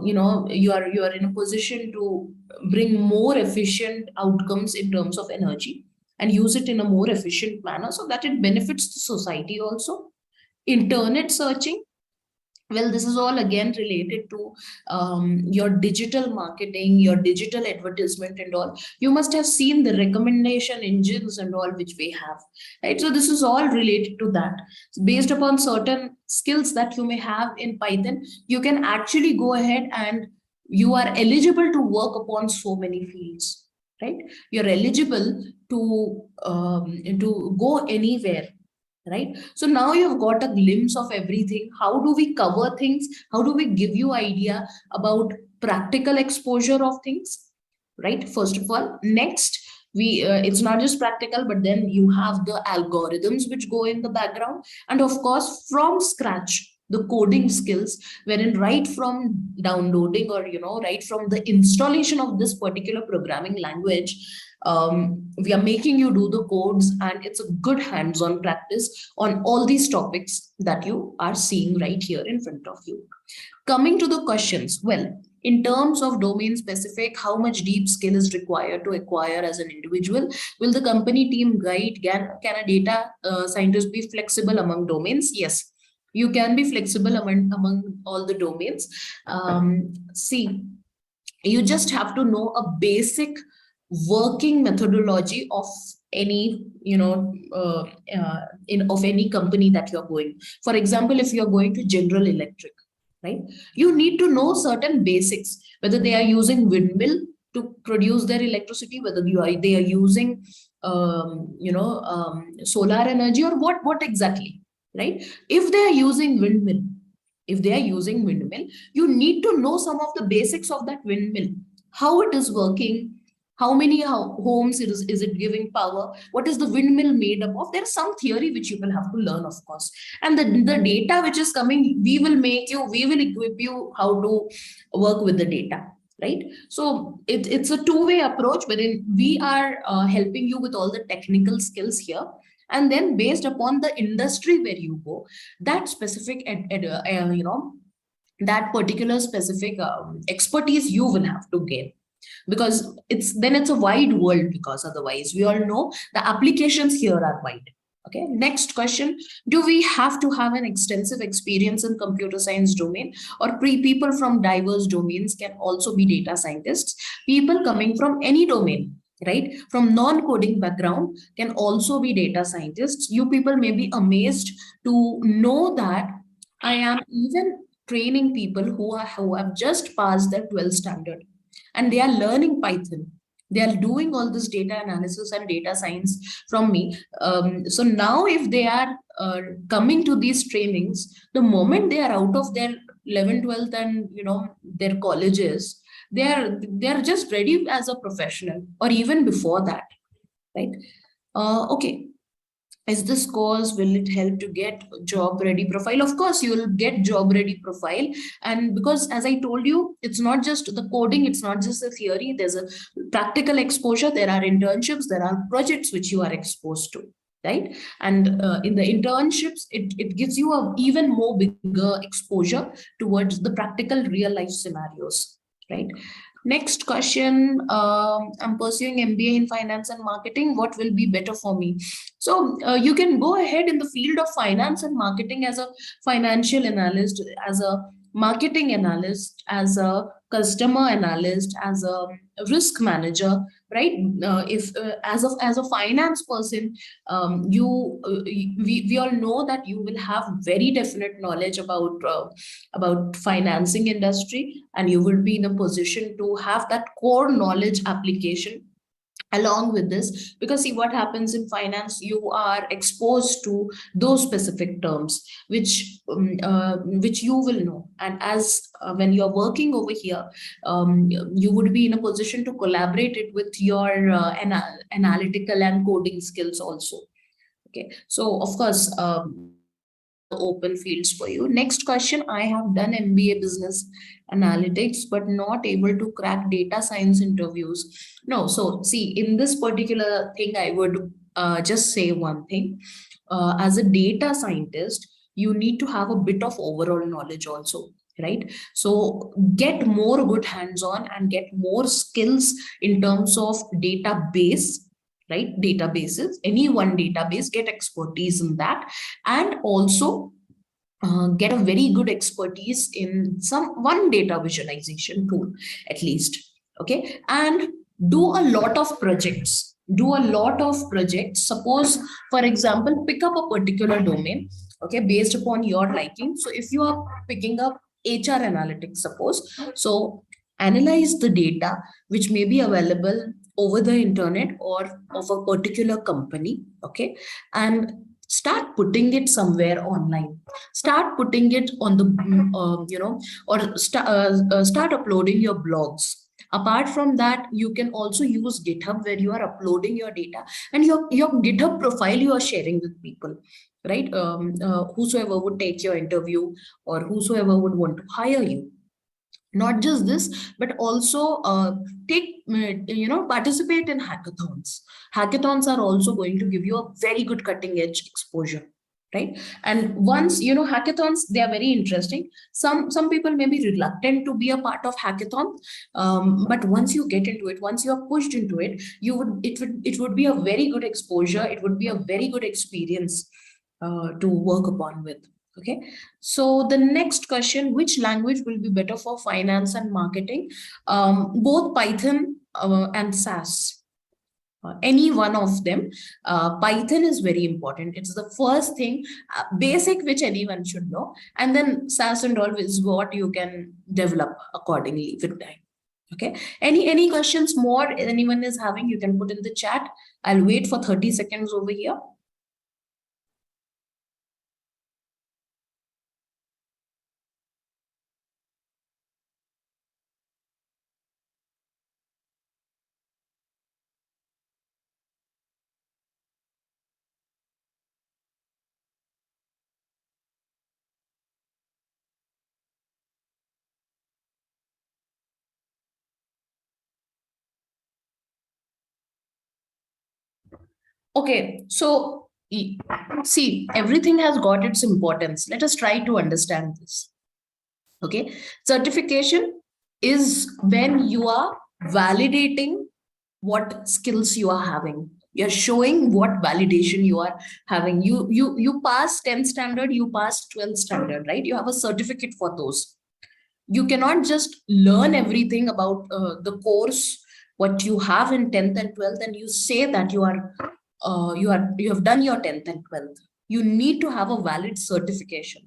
you are in a position to bring more efficient outcomes in terms of energy and use it in a more efficient manner so that it benefits the society also. Internet searching, well, this is all again related to your digital marketing, your digital advertisement and all. You must have seen the recommendation engines and all which we have, right? So this is all related to that. So based upon certain skills that you may have in Python, you can actually go ahead and you are eligible to work upon so many fields, right? You're eligible to go anywhere. Right? So now you've got a glimpse of everything. How do we cover things? How do we give you idea about practical exposure of things? Right? First of all, next, it's not just practical, but then you have the algorithms which go in the background. And of course, from scratch, the coding skills, wherein right from downloading or, right from the installation of this particular programming language, we are making you do the codes, and it's a good hands-on practice on all these topics that you are seeing right here in front of you. Coming to the questions, well, in terms of domain specific, how much deep skill is required to acquire as an individual? Will the company team guide? Can a data scientist be flexible among domains? Yes, you can be flexible among all the domains. See, you just have to know a basic working methodology of any of any company that you're going. For example, if you're going to General Electric, right, you need to know certain basics, whether they are using windmill to produce their electricity, whether they are using solar energy, or what exactly, right? If they are using windmill, you need to know some of the basics of that windmill, how it is working, how many homes is it giving power, what is the windmill made up of. There's some theory which you will have to learn, of course, and the data which is coming, we will equip you how to work with the data, right? So it's a two-way approach, wherein we are helping you with all the technical skills here, and then based upon the industry where you go, that specific that particular specific expertise you will have to gain, because it's a wide world, because otherwise we all know the applications here are wide. Okay, next question. Do we have to have an extensive experience in computer science domain, or people from diverse domains can also be data scientists? People coming from any domain, right, from non-coding background can also be data scientists. You people may be amazed to know that I am even training people who have just passed their 12th standard, and they are learning Python. They are doing all this data analysis and data science from me. So now if they are coming to these trainings, the moment they are out of their 11th, 12th and their colleges, they are just ready as a professional, or even before that, right? Okay. Is this course, will it help to get job ready profile? Of course you will get job ready profile, and because as I told you, it's not just the coding, it's not just the theory, there's a practical exposure, there are internships, there are projects which you are exposed to, right? And in the internships, it gives you a even more bigger exposure towards the practical real life scenarios, right? Next question. I'm pursuing MBA in finance and marketing. What will be better for me? So you can go ahead in the field of finance and marketing as a financial analyst, as a marketing analyst, as a customer analyst, as a risk manager, right? If as a finance person, we all know that you will have very definite knowledge about financing industry, and you will be in a position to have that core knowledge application along with this, because see what happens in finance, you are exposed to those specific terms which you will know, and as when you're working over here, you would be in a position to collaborate it with your analytical and coding skills also. Okay, so of course open fields for you. Next question. I have done MBA business analytics but not able to crack data science interviews. No, so see, in this particular thing, I would just say one thing. As a data scientist, you need to have a bit of overall knowledge also, right? So get more good hands-on and get more skills in terms of database, right? Databases, any one database, get expertise in that, and also get a very good expertise in one data visualization tool at least. Okay, and do a lot of projects. Suppose, for example, pick up a particular domain, okay, based upon your liking. So if you are picking up HR analytics, suppose, so analyze the data which may be available over the internet or of a particular company, okay, and start putting it somewhere online. Start putting it on the or start uploading your blogs. Apart from that, you can also use GitHub, where you are uploading your data, and your GitHub profile you are sharing with people, right? Whosoever would take your interview or whosoever would want to hire you. Not just this, but also participate in hackathons. Hackathons are also going to give you a very good cutting edge exposure, right? And once hackathons, they are very interesting. Some people may be reluctant to be a part of hackathon, but once you get into it, once you are pushed into it, it would be a very good exposure. It would be a very good experience to work upon with. Okay, so the next question, which language will be better for finance and marketing? Both Python and SAS. Any one of them. Python is very important. It's the first thing, basic, which anyone should know. And then SAS and all is what you can develop accordingly with time. Okay. Any questions more anyone is having, you can put in the chat. I'll wait for 30 seconds over here. Okay, so see, everything has got its importance. Let us try to understand this. Okay, certification is when you are validating what skills you are having. You're showing what validation you are having. You pass 10th standard, you pass 12th standard, right? You have a certificate for those. You cannot just learn everything about the course what you have in 10th and 12th, and you say that you have done your 10th and 12th. You need to have a valid certification.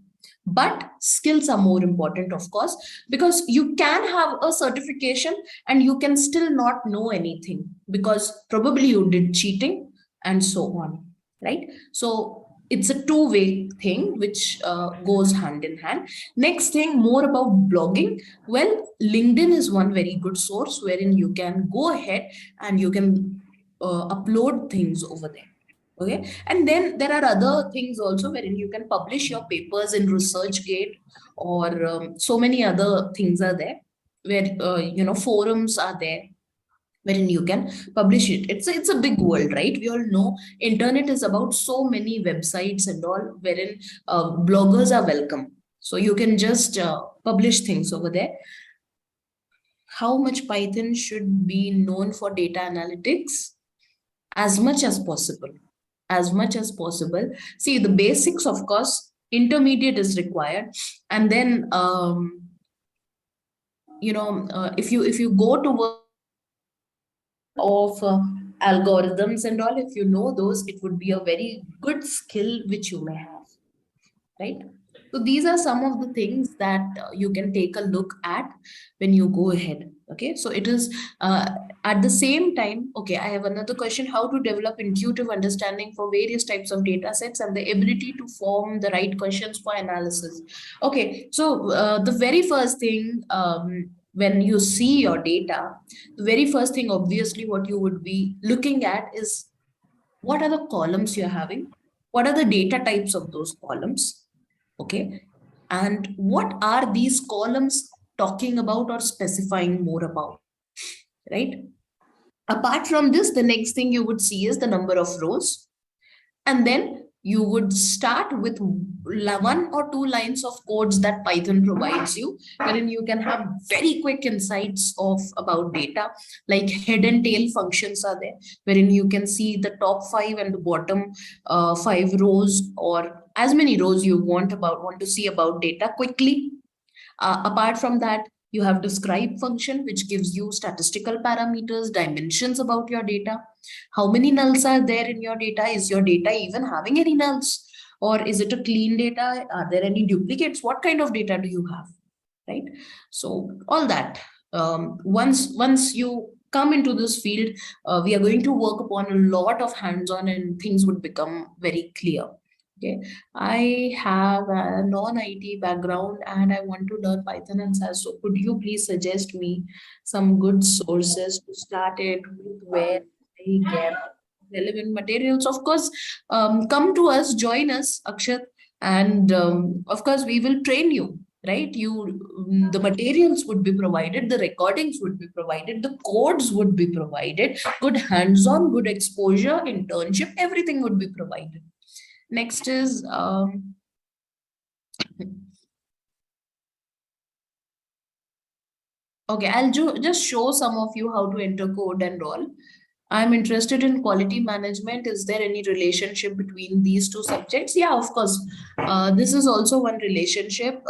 But skills are more important, of course, because you can have a certification and you can still not know anything because probably you did cheating and so on, right? So it's a two-way thing which goes hand in hand. Next thing, more about blogging. Well, LinkedIn is one very good source wherein you can go ahead and you can upload things over there. Okay, and then there are other things also wherein you can publish your papers in ResearchGate, or so many other things are there where forums are there wherein you can publish it. It's a big world, right? We all know internet is about so many websites and all wherein bloggers are welcome. So you can just publish things over there. How much Python should be known for data analytics? As much as possible. As much as possible. See, the basics, of course, intermediate is required. And then, if you go to work of algorithms and all, if you know those, it would be a very good skill which you may have, right? So these are some of the things that you can take a look at when you go ahead. Okay, so it is at the same time. Okay, I have another question: how to develop intuitive understanding for various types of data sets and the ability to form the right questions for analysis. Okay, so the very first thing, when you see your data, the very first thing, obviously, what you would be looking at is what are the columns you're having, what are the data types of those columns, okay, and what are these columns talking about or specifying more about, right? Apart from this, the next thing you would see is the number of rows, and then you would start with 1 or 2 lines of codes that Python provides you, wherein you can have very quick insights about data, like head and tail functions are there, wherein you can see the top 5 and the bottom 5 rows, or as many rows you want to see about data quickly. Apart from that, you have describe function, which gives you statistical parameters, dimensions about your data. How many nulls are there in your data? Is your data even having any nulls? Or is it a clean data? Are there any duplicates? What kind of data do you have? Right? So all that. Once you come into this field, we are going to work upon a lot of hands-on and things would become very clear. Okay, I have a non-IT background and I want to learn Python and SAS. So could you please suggest me some good sources to start it with, where I get relevant materials? Of course, come to us, join us, Akshat, and of course we will train you. Right, the materials would be provided, the recordings would be provided, the codes would be provided, good hands-on, good exposure, internship, everything would be provided. Next is okay, I'll just show some of you how to enter code and all. I'm interested in quality management. Is there any relationship between these two subjects? Yeah, of course. This is also one relationship.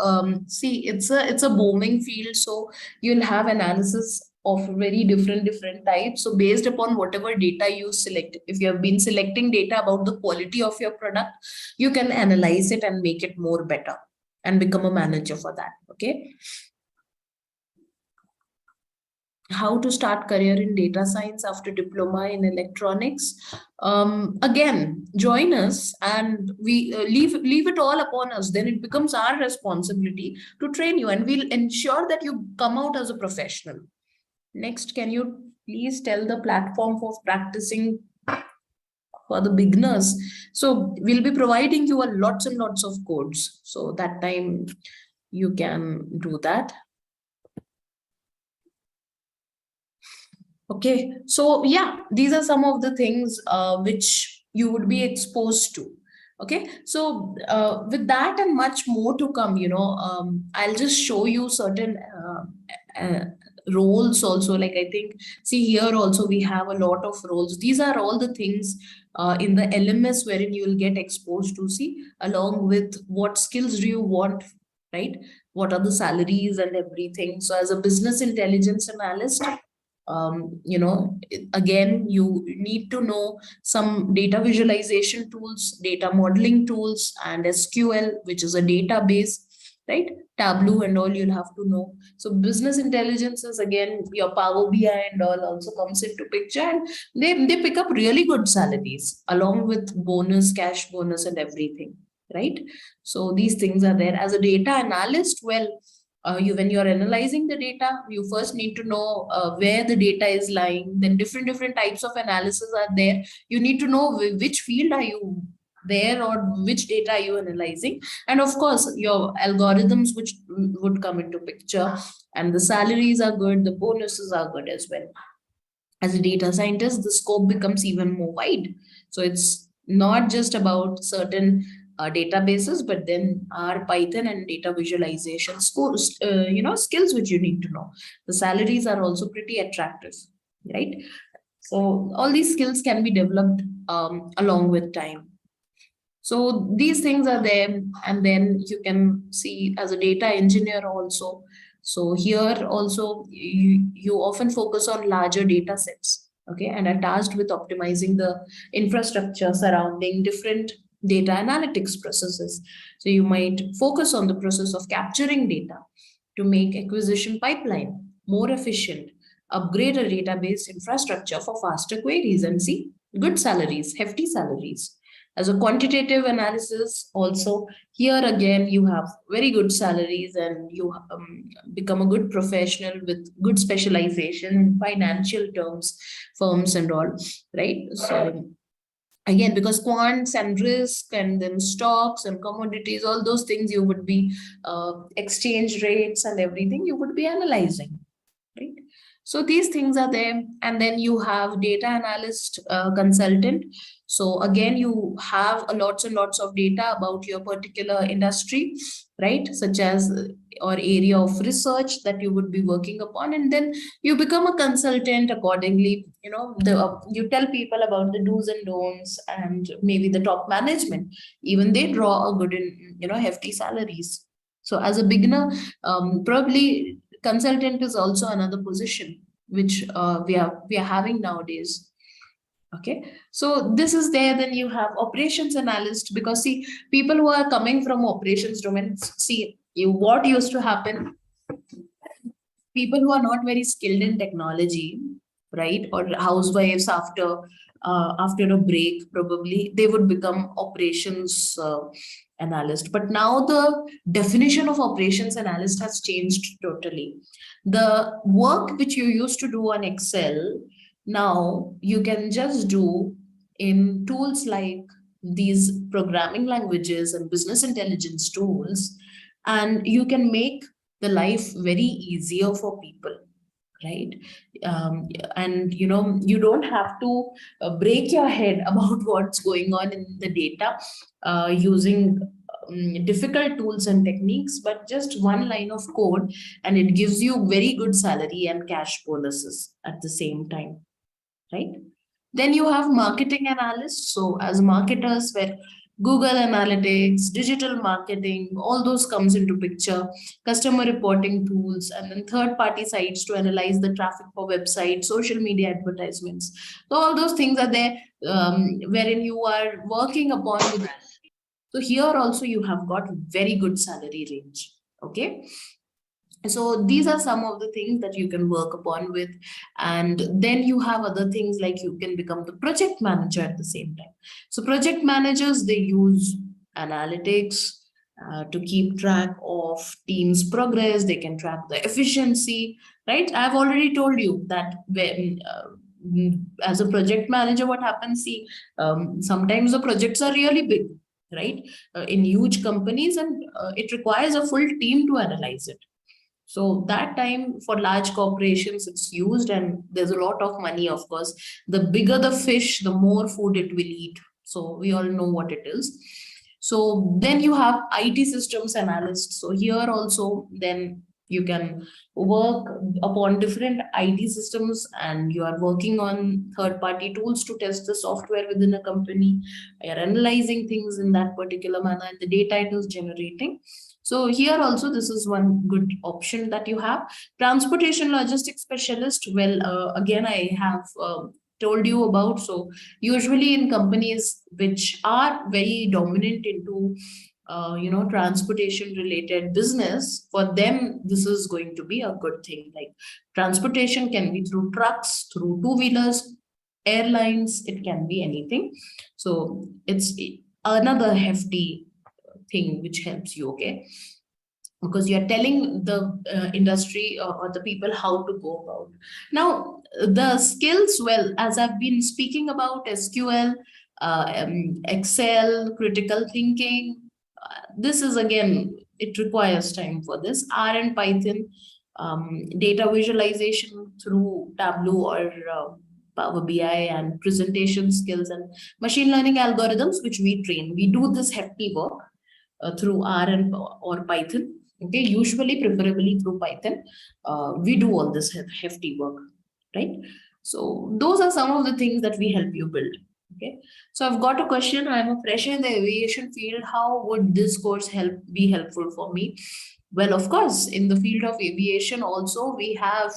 See, it's a booming field, so you'll have analysis of very different types. So based upon whatever data you select, if you have been selecting data about the quality of your product, you can analyze it and make it more better and become a manager for that. Okay. How to start career in data science after diploma in electronics. Again, join us and we leave it all upon us. Then it becomes our responsibility to train you and we'll ensure that you come out as a professional. Next, can you please tell the platform for practicing for the beginners? So we'll be providing you lots and lots of codes. So that time you can do that. Okay, so yeah, these are some of the things which you would be exposed to. Okay, so with that and much more to come, I'll just show you certain roles also. Like I think, see here also we have a lot of roles. These are all the things in the LMS wherein you will get exposed to, see, along with what skills do you want, right? What are the salaries and everything. So as a business intelligence analyst, again, you need to know some data visualization tools, data modeling tools, and SQL, which is a database, right? Tableau and all you'll have to know. So business intelligence is, again, your Power BI and all also comes into picture, and they pick up really good salaries along with bonus, cash bonus and everything, right? So these things are there. As a data analyst, well, when you're analyzing the data, you first need to know where the data is lying. Then different types of analysis are there. You need to know which field are you there, or which data are you analyzing, and of course your algorithms which would come into picture, and the salaries are good, the bonuses are good as well. As a data scientist, the scope becomes even more wide. So it's not just about certain databases, but then our Python and data visualization skills, skills which you need to know. The salaries are also pretty attractive, right? So all these skills can be developed along with time. So these things are there, and then you can see as a data engineer also. So here also you often focus on larger data sets, okay, and are tasked with optimizing the infrastructure surrounding different data analytics processes. So you might focus on the process of capturing data to make acquisition pipeline more efficient, upgrade a database infrastructure for faster queries, and see good salaries, hefty salaries. As a quantitative analysis also, here again you have very good salaries, and you become a good professional with good specialization in financial terms, firms and all, right? So again, because quants and risk and then stocks and commodities, all those things you would be exchange rates and everything you would be analyzing, right? So these things are there. And then you have data analyst, consultant. So again, you have lots and lots of data about your particular industry, right? Such as or area of research that you would be working upon, and then you become a consultant accordingly. You tell people about the do's and don'ts, and maybe the top management, even they draw a good hefty salaries. So as a beginner, probably consultant is also another position which we are having nowadays. Okay, so this is there. Then you have operations analyst, because see, people who are coming from operations domain, see, what used to happen, people who are not very skilled in technology, right, or housewives after a break, probably they would become operations analyst. But now the definition of operations analyst has changed totally. The work which you used to do on Excel, now you can just do in tools like these programming languages and business intelligence tools, and you can make the life very easier for people, right? And you don't have to break your head about what's going on in the data using difficult tools and techniques, but just one line of code, and it gives you very good salary and cash bonuses at the same time, right? Then you have marketing analysts. So as marketers, where Google Analytics, digital marketing, all those comes into picture, customer reporting tools, and then third-party sites to analyze the traffic for websites, social media advertisements. So all those things are there, wherein you are working upon with. So here also you have got very good salary range, okay? So these are some of the things that you can work upon with. And then you have other things like you can become the project manager at the same time. So project managers, they use analytics to keep track of team's progress. They can track the efficiency, right? I've already told you that when, as a project manager, what happens, see, sometimes the projects are really big, right? In huge companies, and it requires a full team to analyze it. So that time for large corporations, it's used, and there's a lot of money, of course. The bigger the fish, the more food it will eat. So we all know what it is. So then you have IT systems analyst. So here also then you can work upon different IT systems, and you are working on third-party tools to test the software within a company. You're analyzing things in that particular manner, and the data it is generating. So here also, this is one good option that you have. Transportation logistics specialist. Well, again, I have told you about. So usually in companies which are very dominant into transportation related business, for them this is going to be a good thing. Like transportation can be through trucks, through two-wheelers, airlines, it can be anything. So it's another hefty thing which helps you, okay, because you're telling the industry or the people how to go about. Now the skills, well, as I've been speaking about SQL, Excel, critical thinking, this is again, it requires time for this. R and Python, data visualization through Tableau or Power BI, and presentation skills and machine learning algorithms, which we train. We do this hefty work through R and or Python. Okay, usually preferably through Python. We do all this hefty work, right? So those are some of the things that we help you build. Okay, so I've got a question. I'm a fresher in the aviation field. How would this course be helpful for me? Well, of course, in the field of aviation also, we have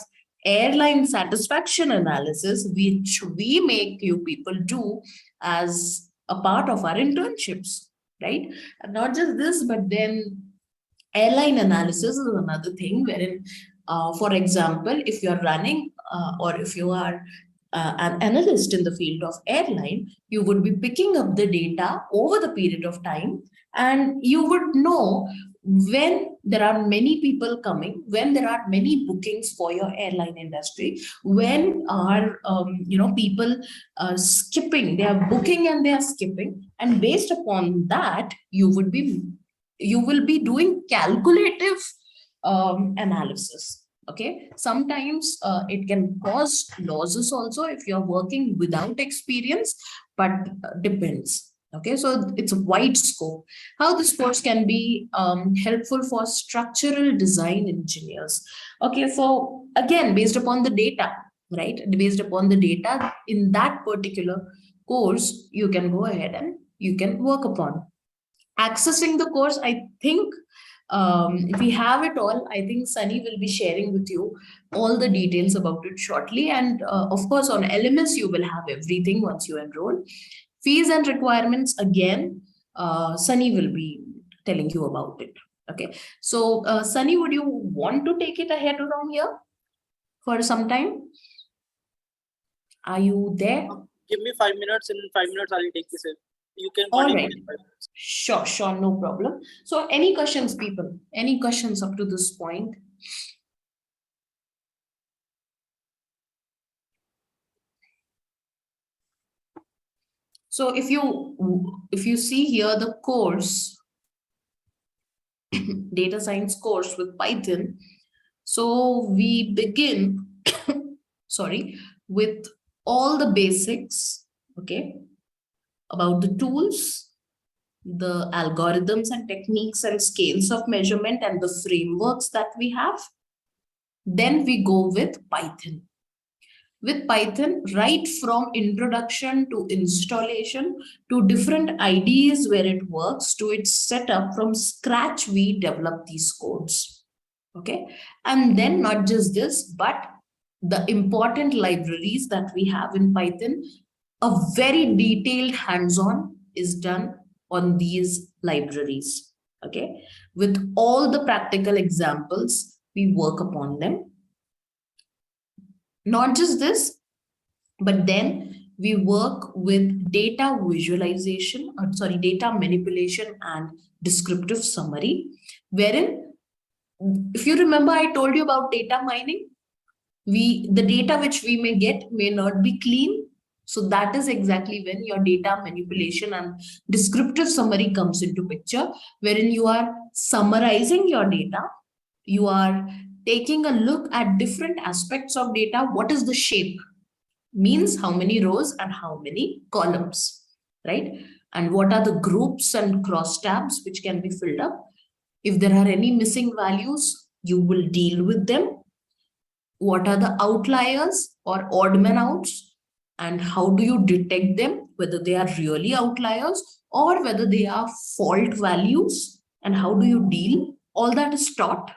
airline satisfaction analysis, which we make you people do as a part of our internships, right? And not just this, but then airline analysis is another thing wherein, for example, if you're running or if you are an analyst in the field of airline, you would be picking up the data over the period of time, and you would know when there are many people coming, when there are many bookings for your airline industry, when are people skipping, they are booking and they are skipping, and based upon that you will be doing calculative analysis. Okay, sometimes it can cause losses also if you're working without experience, but depends. Okay, so it's a wide scope. How this course can be helpful for structural design engineers. Okay, so again, based upon the data, right? Based upon the data in that particular course, you can go ahead and you can work upon. Accessing the course, I think we have it all. I think Sunny will be sharing with you all the details about it shortly. And of course, on LMS, you will have everything once you enroll. Fees and requirements, again, Sunny will be telling you about it. Okay. So Sunny, would you want to take it ahead from here for some time? Are you there? Give me 5 minutes. In 5 minutes, I'll take this. You can all right. Sure, no problem. So any questions, people? Any questions up to this point? So if you see here the course, data science course with Python, so we begin with all the basics, okay, about the tools, the algorithms and techniques and scales of measurement and the frameworks that we have. Then we go with Python. With Python, right from introduction to installation to different IDEs where it works to its setup, from scratch, we develop these codes. Okay. And then not just this, but the important libraries that we have in Python, a very detailed hands-on is done on these libraries. Okay. With all the practical examples, we work upon them. Not just this, but then we work with data visualization, data manipulation and descriptive summary, wherein, if you remember, I told you about data mining. The data which we may get may not be clean. So that is exactly when your data manipulation and descriptive summary comes into picture, wherein you are summarizing your data, you are taking a look at different aspects of data. What is the shape? Means how many rows and how many columns, right? and what are the groups and cross tabs which can be filled up. If there are any missing values, you will deal with them. What are the outliers or odd man outs, and how do you detect them, whether they are really outliers or whether they are fault values, and how do you deal? All that is taught,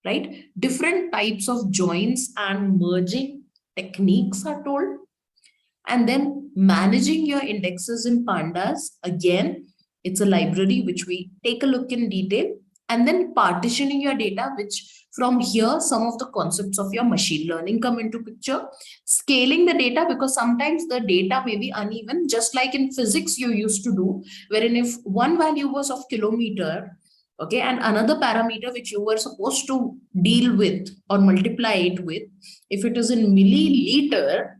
right? Different types of joins and merging techniques are told. And then managing your indexes in pandas, again, it's a library which we take a look in detail. And then partitioning your data, which from here, some of the concepts of your machine learning come into picture. Scaling the data, because sometimes the data may be uneven, just like in physics you used to do, wherein if one value was of kilometer, okay, and another parameter which you were supposed to deal with or multiply it with, if it is in milliliter,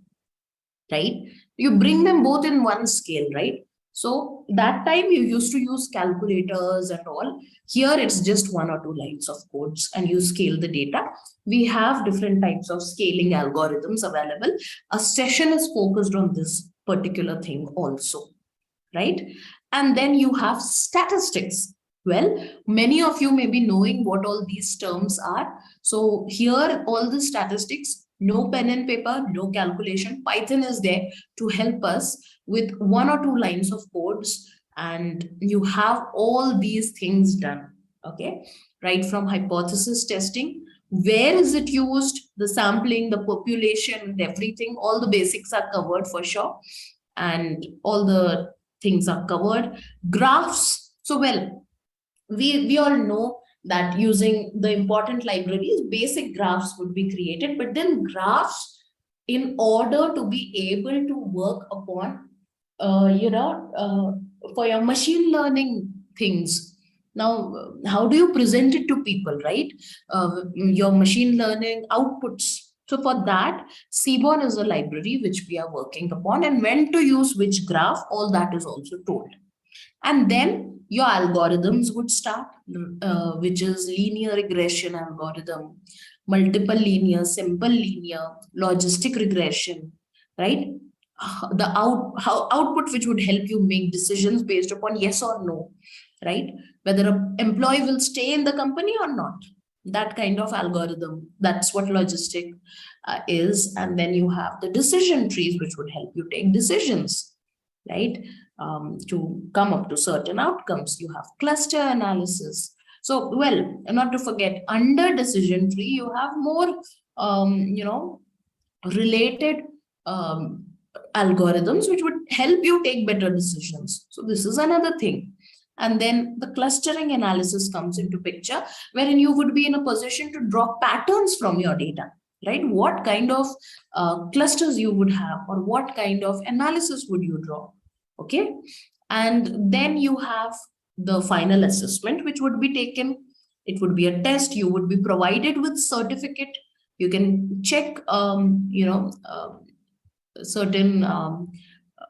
right, you bring them both in one scale, right? So that time you used to use calculators and all. Here it's just 1 or 2 lines of codes and you scale the data. We have different types of scaling algorithms available. A session is focused on this particular thing also, right? And then you have statistics. Well, many of you may be knowing what all these terms are. So here, all the statistics, no pen and paper, no calculation. Python is there to help us with 1 or 2 lines of codes, and you have all these things done, okay? Right from hypothesis testing, where is it used, the sampling, the population, and everything, all the basics are covered for sure, and all the things are covered. Graphs, so well, we all know that using the important libraries, basic graphs would be created, but then graphs, in order to be able to work upon, for your machine learning things. Now, how do you present it to people, right? Your machine learning outputs. So for that, Seaborn is a library which we are working upon, and when to use which graph, all that is also told. And then your algorithms would start, which is linear regression algorithm, multiple linear, simple linear, logistic regression, right? The output which would help you make decisions based upon yes or no, right? Whether an employee will stay in the company or not. That kind of algorithm, that's what logistic is. And then you have the decision trees, which would help you take decisions, right? To come up to certain outcomes. You have cluster analysis. So, well, not to forget, under decision tree, you have more, related algorithms which would help you take better decisions. So this is another thing. And then the clustering analysis comes into picture, wherein you would be in a position to draw patterns from your data, right? What kind of clusters you would have, or what kind of analysis would you draw, okay? And then you have the final assessment, which would be taken. It would be a test. You would be provided with certificate. You can check, certain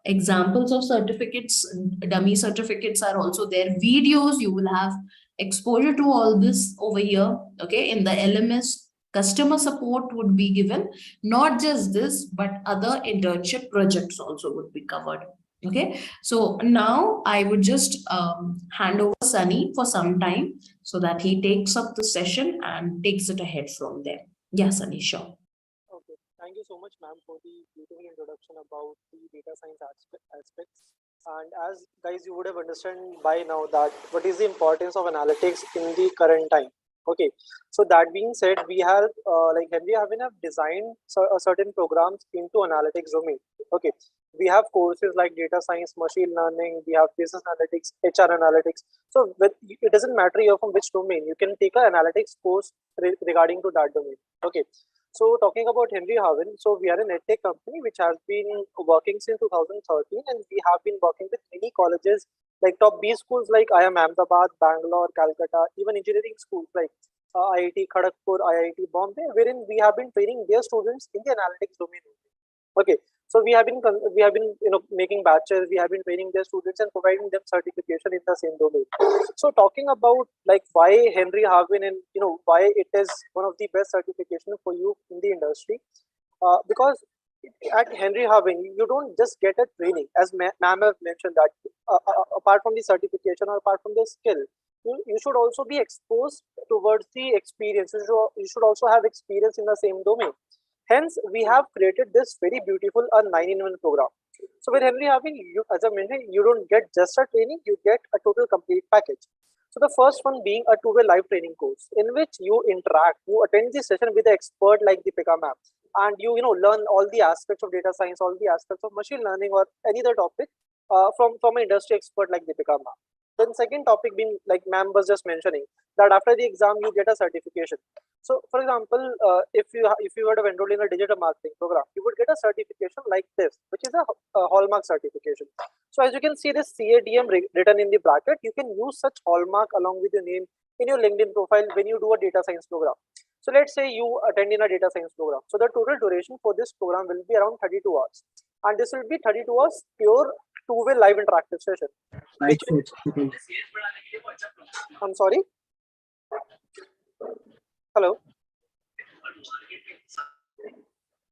examples of certificates. Dummy certificates are also there. Videos, you will have exposure to all this over here, okay? In the LMS, customer support would be given. Not just this, but other internship projects also would be covered, okay? So now I would just hand over Sunny for some time so that he takes up the session and takes it ahead from there. Yeah, Sunny, sure. Okay, thank you so much, ma'am, for the beautiful introduction about the data science aspects. And as guys, you would have understood by now that what is the importance of analytics in the current time. Okay, so that being said, we have like Henry Harvin have designed certain programs into analytics domain. Okay, we have courses like data science, machine learning, we have business analytics, HR analytics. So it doesn't matter you're from which domain, you can take an analytics course regarding to that domain. Okay, so talking about Henry Harvin, so we are an edtech company which has been working since 2013, and we have been working with many colleges like top B schools like IIM Ahmedabad, Bangalore, Calcutta, even engineering schools like IIT Kharagpur, IIT Bombay, wherein we have been training their students in the analytics domain. Okay, so we have been making batches, we have been training their students and providing them certification in the same domain. So talking about like why Henry Harvin, and why it is one of the best certification for you in the industry, because at Henry Harvin, you don't just get a training, as ma'am have mentioned that apart from the certification or apart from the skill, you should also be exposed towards the experience. You should also have experience in the same domain. Hence, we have created this very beautiful 9-in-1 program. So with Henry Harvin, as I mentioned, you don't get just a training, you get a total complete package. So the first one being a 2-way live training course in which you interact, you attend the session with an expert like Deepika ma'am, and you learn all the aspects of data science, all the aspects of machine learning or any other topic from an industry expert like Deepika ma'am. Then second topic being, like ma'am was just mentioning, that after the exam you get a certification. So for example, if you were to enroll in a digital marketing program, you would get a certification like this, which is a hallmark certification. So as you can see this CADM written in the bracket, you can use such hallmark along with your name in your LinkedIn profile when you do a data science program. So let's say you attend in a data science program. So the total duration for this program will be around 32 hours. And this will be 32 hours pure 2-way live interactive session. I'm sorry. Hello.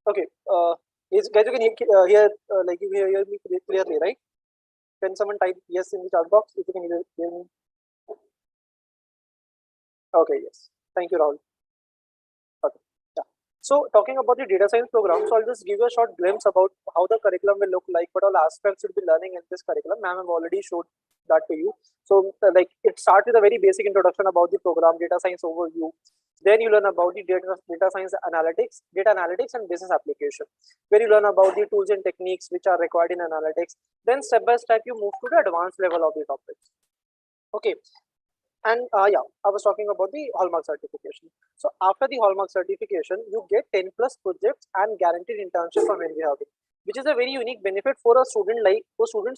Okay. Guys, you can hear like you hear me clearly, right? Can someone type yes in the chat box if you can hear me? Okay. Yes. Thank you, Rahul. Okay. Yeah. So talking about the data science program, so I'll just give you a short glimpse about how the curriculum will look like, what all aspects you'll be learning in this curriculum. Ma'am have already showed that to you. So like it starts with a very basic introduction about the program, data science overview. Then you learn about the data science data analytics and business application, where you learn about the tools and techniques which are required in analytics. Then step by step you move to the advanced level of the topics. Okay. And yeah, I was talking about the hallmark certification. So after the hallmark certification, you get 10+ projects and guaranteed internship from Henry Harvin, which is a very unique benefit for students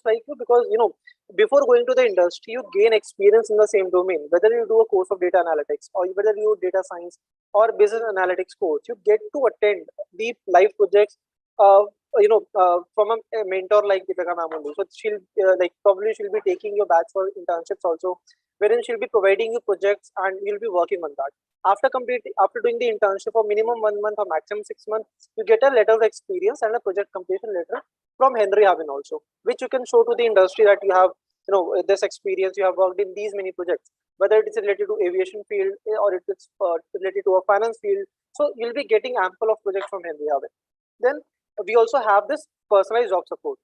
like you, because before going to the industry, you gain experience in the same domain. Whether you do a course of data analytics or whether you do data science or business analytics course, you get to attend the live projects. From a mentor like Deepika ma'am. So she'll probably she'll be taking your batch for internships also, wherein she'll be providing you projects and you'll be working on that. After doing the internship for minimum 1 month or maximum 6 months, you get a letter of experience and a project completion letter from Henry Harvin also, which you can show to the industry that you have this experience, you have worked in these many projects, whether it is related to aviation field or it is related to a finance field. So you'll be getting ample of projects from Henry Harvin. Then we also have this personalized job support.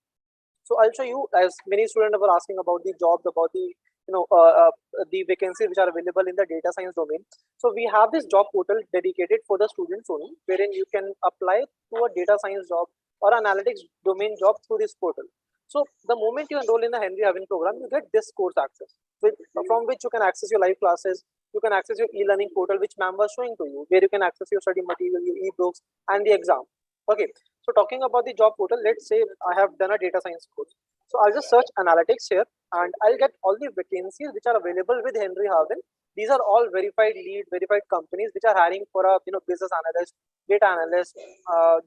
So I'll show you, as many students were asking about the jobs, about the the vacancies which are available in the data science domain. So we have this job portal dedicated for the students only, wherein you can apply to a data science job or analytics domain job through this portal. So the moment you enroll in the Henry Harvin program, you get this course access, from which you can access your live classes, you can access your e-learning portal, which ma'am was showing to you, where you can access your study material, your e-books, and the exam. Okay, so talking about the job portal, let's say I have done a data science course. So I'll just search analytics here and I'll get all the vacancies which are available with Henry Harvin. These are all verified companies which are hiring for a business analyst, data analyst,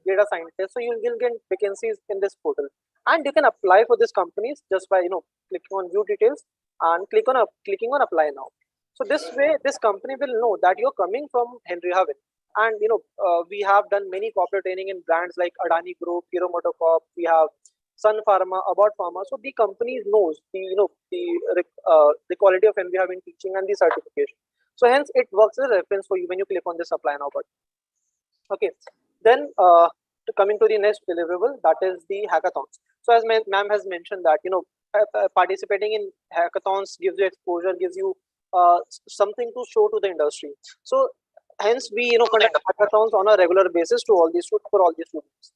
data scientist. So you will get vacancies in this portal, and you can apply for these companies just by clicking on view details and clicking on apply now. So this way, this company will know that you're coming from Henry Harvin. And we have done many corporate training in brands like Adani Group, Hero MotoCorp. We have Sun Pharma, About Pharma. So the companies knows the quality of Henry Harvin teaching and the certification. So hence it works as a reference for you when you click on this apply now button. Okay, then coming to the next deliverable, that is the hackathons. So as ma'am has mentioned that participating in hackathons gives you exposure, gives you something to show to the industry. So hence we conduct hackathons on a regular basis to all these for all the students,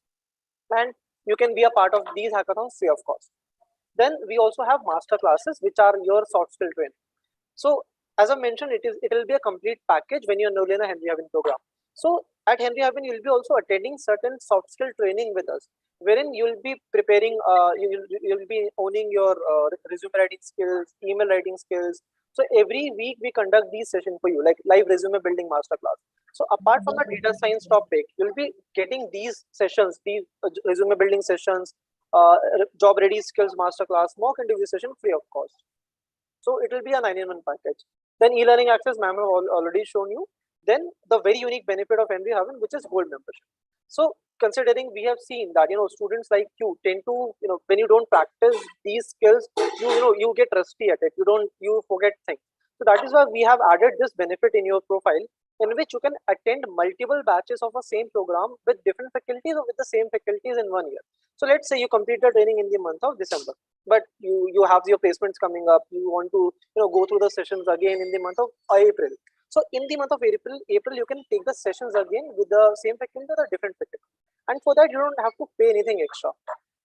and you can be a part of these hackathons free of cost. Then we also have master classes, which are your soft skill training. So as I mentioned, it will be a complete package when you enroll in a Henry Harvin program. So at Henry Harvin, you will be also attending certain soft skill training with us, wherein you will be preparing, you will be owning your resume writing skills, email writing skills. So every week we conduct these sessions for you, like live resume building masterclass. So apart from the data science topic, you'll be getting these sessions, these resume building sessions, job ready skills masterclass, mock interview session free of cost. So it will be a 9-in-1 package. Then e-learning access, ma'am have already shown you. Then the very unique benefit of Henry Harvin, which is gold membership. So considering we have seen that students like you tend to when you don't practice these skills, you get rusty at it. You forget things. So that is why we have added this benefit in your profile, in which you can attend multiple batches of a same program with different faculties or with the same faculties in 1 year. So let's say you complete the training in the month of December, but you have your placements coming up. You want to go through the sessions again in the month of April. So in the month of April, you can take the sessions again with the same faculty or a different faculty, and for that you don't have to pay anything extra.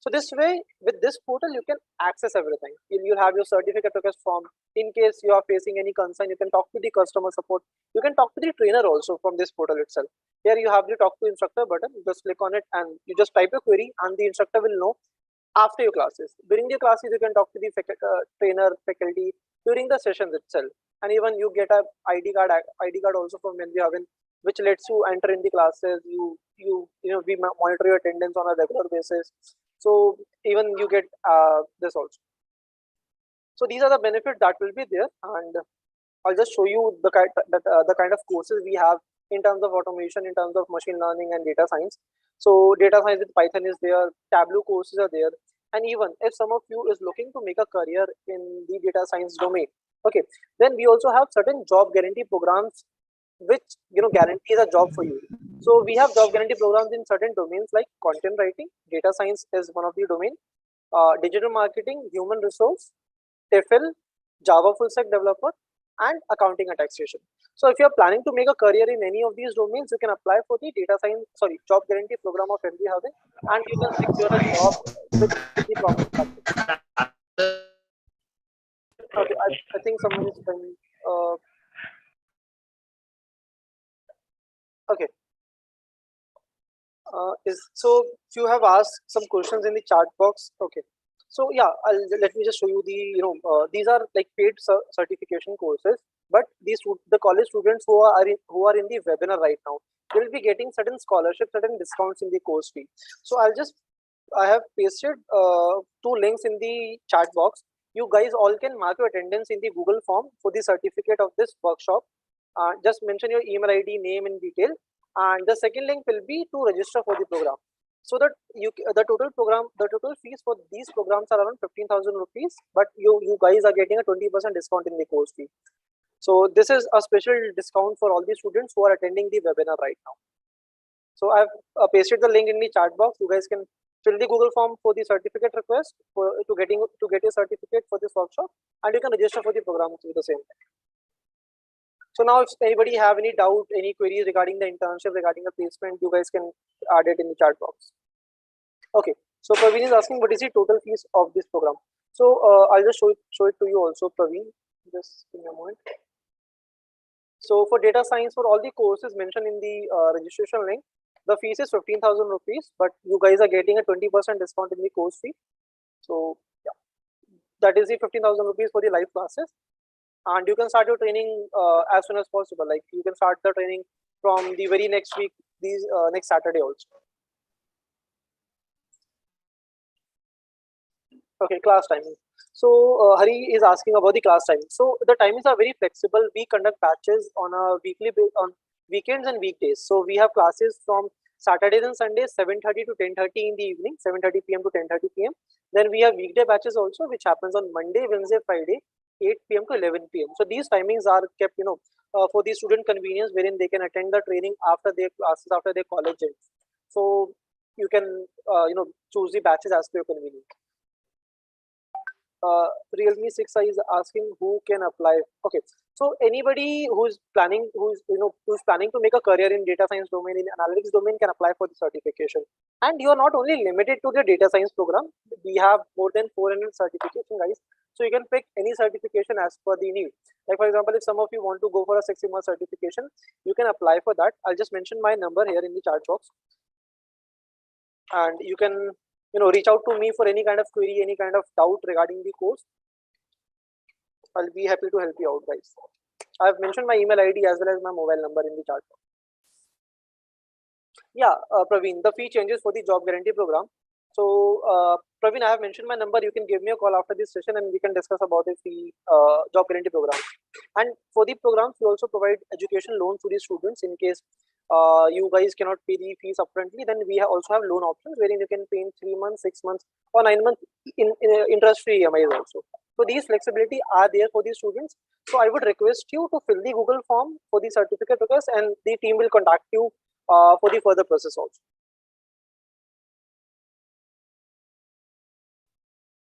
So this way, with this portal, you can access everything. You'll have your certificate request form. In case you are facing any concern, you can talk to the customer support. You can talk to the trainer also from this portal itself. Here you have the talk to instructor button. You just click on it and you just type a query, and the instructor will know after your classes. During the classes, you can talk to the trainer, faculty during the sessions itself, and even you get a ID card also from Henry Harvin, which lets you enter in the classes. We monitor your attendance on a regular basis. So even you get this also. So these are the benefits that will be there, and I'll just show you the kind of courses we have in terms of automation, in terms of machine learning and data science. So data science with Python is there, Tableau courses are there, and even if some of you is looking to make a career in the data science domain, okay, then we also have certain job guarantee programs which guarantees a job for you. So we have job guarantee programs in certain domains like content writing, data science is one of the domain, digital marketing, human resource, TEFL, Java full stack developer, and accounting and taxation. So if you are planning to make a career in any of these domains, you can apply for the job guarantee program of Henry Harvin, and you can secure a job with the promised package. Okay, I think someone is coming. Okay. So if you have asked some questions in the chat box, okay. So yeah, let me just show you the these are like paid certification courses, but the college students who are in the webinar right now will be getting certain scholarships, certain discounts in the course fee. So I have pasted 2 links in the chat box. You guys all can mark your attendance in the Google form for the certificate of this workshop. Just mention your email ID, name in detail, and the second link will be to register for the program. So that the total fees for these programs are around 15,000 rupees, but you guys are getting a 20% discount in the course fee. So this is a special discount for all the students who are attending the webinar right now. So I've pasted the link in the chat box. You guys can fill the Google form for the certificate request to get a certificate for this workshop, and you can register for the program through the same thing. So now if anybody have any doubt, any queries regarding the internship, regarding the placement, you guys can add it in the chat box. Okay, so Praveen is asking what is the total fees of this program. So I'll just show it to you also, Praveen. Just give me a moment. So for data science, for all the courses mentioned in the registration link, the fees is 15,000 rupees, but you guys are getting a 20% discount in the course fee. So yeah, that is the 15,000 rupees for the live classes. And you can start your training as soon as possible. Like you can start the training from the very next week, next Saturday also. Okay, class timing. So Hari is asking about the class timing. So the timings are very flexible. We conduct batches on a weekly on weekends and weekdays. So we have classes from Saturdays and Sundays, 7:30 to 10:30 in the evening, 7:30 p.m. to 10:30 p.m. Then we have weekday batches also, which happens on Monday, Wednesday, Friday, 8 p.m. to 11 p.m. So these timings are kept, for the student convenience, wherein they can attend the training after their classes, after their college ends. So you can, choose the batches as per your convenience. Realme 6i is asking who can apply. Okay, so anybody who's planning to make a career in data science domain, in analytics domain, can apply for the certification. And you are not only limited to the data science program. We have more than 400 certification, guys. So you can pick any certification as per the need. Like for example, if some of you want to go for a 6 Sigma certification, you can apply for that. I'll just mention my number here in the chat box, and you can reach out to me for any kind of query, any kind of doubt regarding the course. I'll be happy to help you out, guys. I've mentioned my email ID as well as my mobile number in the chat box. Yeah, Praveen, the fee changes for the job guarantee program. So Praveen, I have mentioned my number. You can give me a call after this session and we can discuss about the fee job guarantee program. And for the programs, we also provide education loans to the students in case you guys cannot pay the fees upfrontly, then we also have loan options wherein you can pay in 3 months, 6 months, or 9 months in interest-free EMIs also. So these flexibility are there for the students. So I would request you to fill the Google form for the certificate request, and the team will contact you for the further process also.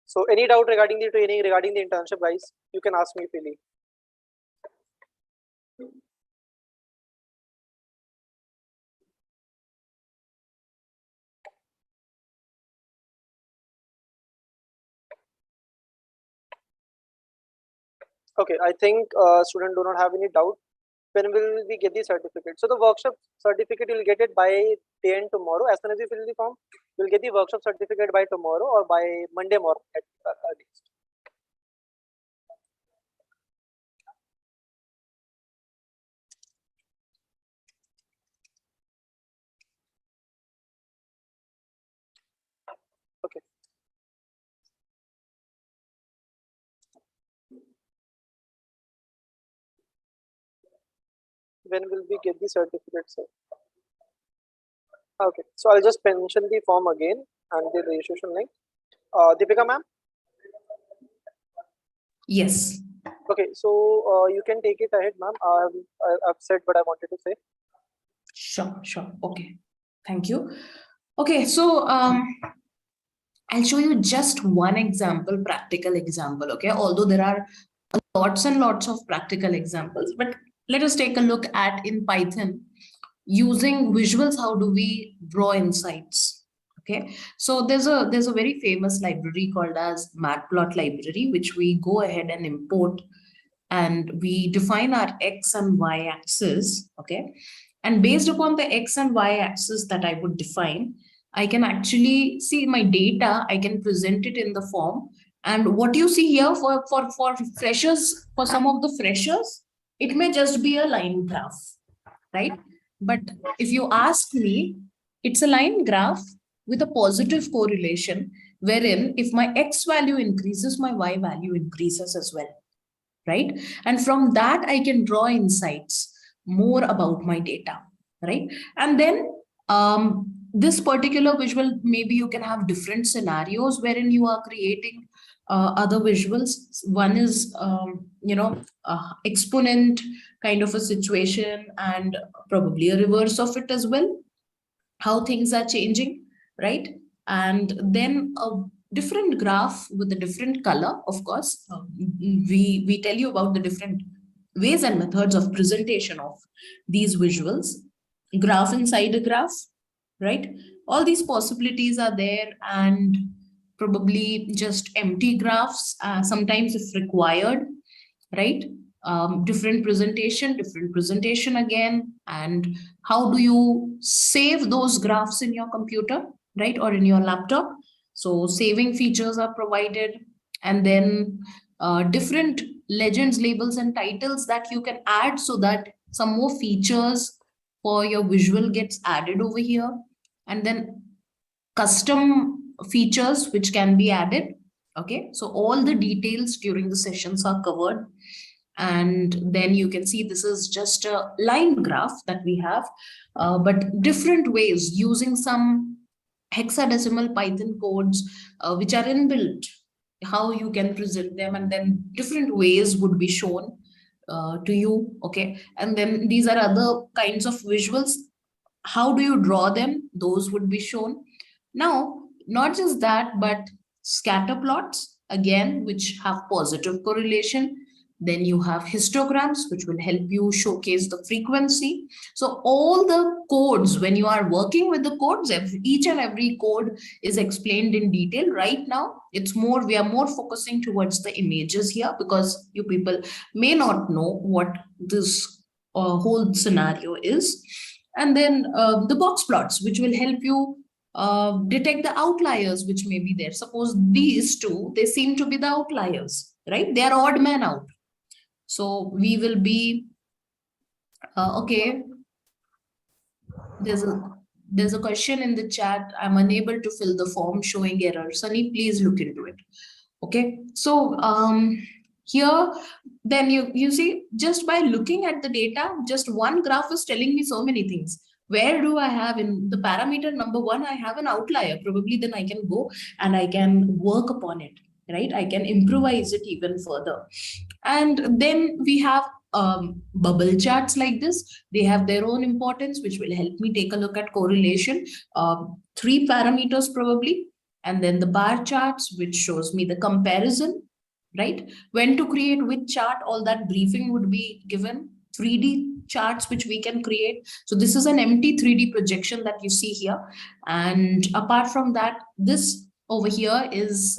So any doubt regarding the training, regarding the internship, guys, you can ask me freely. Okay, I think students do not have any doubt. When will we get the certificate? So the workshop certificate, you'll get it by day and tomorrow. As soon as you fill the form, you'll get the workshop certificate by tomorrow or by Monday morning at least. Okay. When will we get the certificate, sir? Okay, so I'll just mention the form again and the registration link. Deepika ma'am? Yes. Okay, so you can take it ahead, ma'am. I've said what I wanted to say. Sure. Okay. Thank you. Okay, so I'll show you just one example, practical example, okay? Although there are lots and lots of practical examples, but let us take a look at in Python, using visuals, how do we draw insights? Okay, so there's a very famous library called as matplot library, which we go ahead and import, and we define our x and y axis. Okay, and based upon the x and y axis that I would define, I can actually see my data. I can present it in the form, and what you see here for freshers, for some of the freshers, it may just be a line graph, right? But if you ask me, it's a line graph with a positive correlation, wherein if my x value increases, my y value increases as well, right? And from that, I can draw insights more about my data, right? And then this particular visual, maybe you can have different scenarios wherein you are creating other visuals. One is, exponent kind of a situation, and probably a reverse of it as well, how things are changing, right? And then a different graph with a different color, of course. We tell you about the different ways and methods of presentation of these visuals. Graph inside a graph, right? All these possibilities are there, and probably just empty graphs, sometimes if required, right? Different presentation again, and how do you save those graphs in your computer, right, or in your laptop? So saving features are provided, and then different legends, labels, and titles that you can add so that some more features for your visual gets added over here, and then custom features which can be added. Okay, so all the details during the sessions are covered. And then you can see this is just a line graph that we have, but different ways using some hexadecimal Python codes which are inbuilt, how you can present them, and then different ways would be shown to you. Okay, and then these are other kinds of visuals. How do you draw them? Those would be shown. Now, not just that, but scatter plots, again, which have positive correlation. Then you have histograms, which will help you showcase the frequency. So all the codes, when you are working with the codes, each and every code is explained in detail. Right now, we are more focusing towards the images here, because you people may not know what this whole scenario is. And then the box plots, which will help you detect the outliers which may be there. Suppose these two, they seem to be the outliers, right? They are odd man out. So we will be, okay. There's a question in the chat. I'm unable to fill the form showing error. Sunny, please look into it. Okay. So here, then you see, just by looking at the data, just one graph is telling me so many things. Where do I have in the parameter number 1, I have an outlier. Probably then I can go and I can work upon it, right? I can improvise it even further. And then we have bubble charts like this. They have their own importance, which will help me take a look at correlation. 3 parameters probably. And then the bar charts, which shows me the comparison, right? When to create which chart, all that briefing would be given. 3D charts which we can create. So this is an empty 3D projection that you see here. And apart from that, this over here is,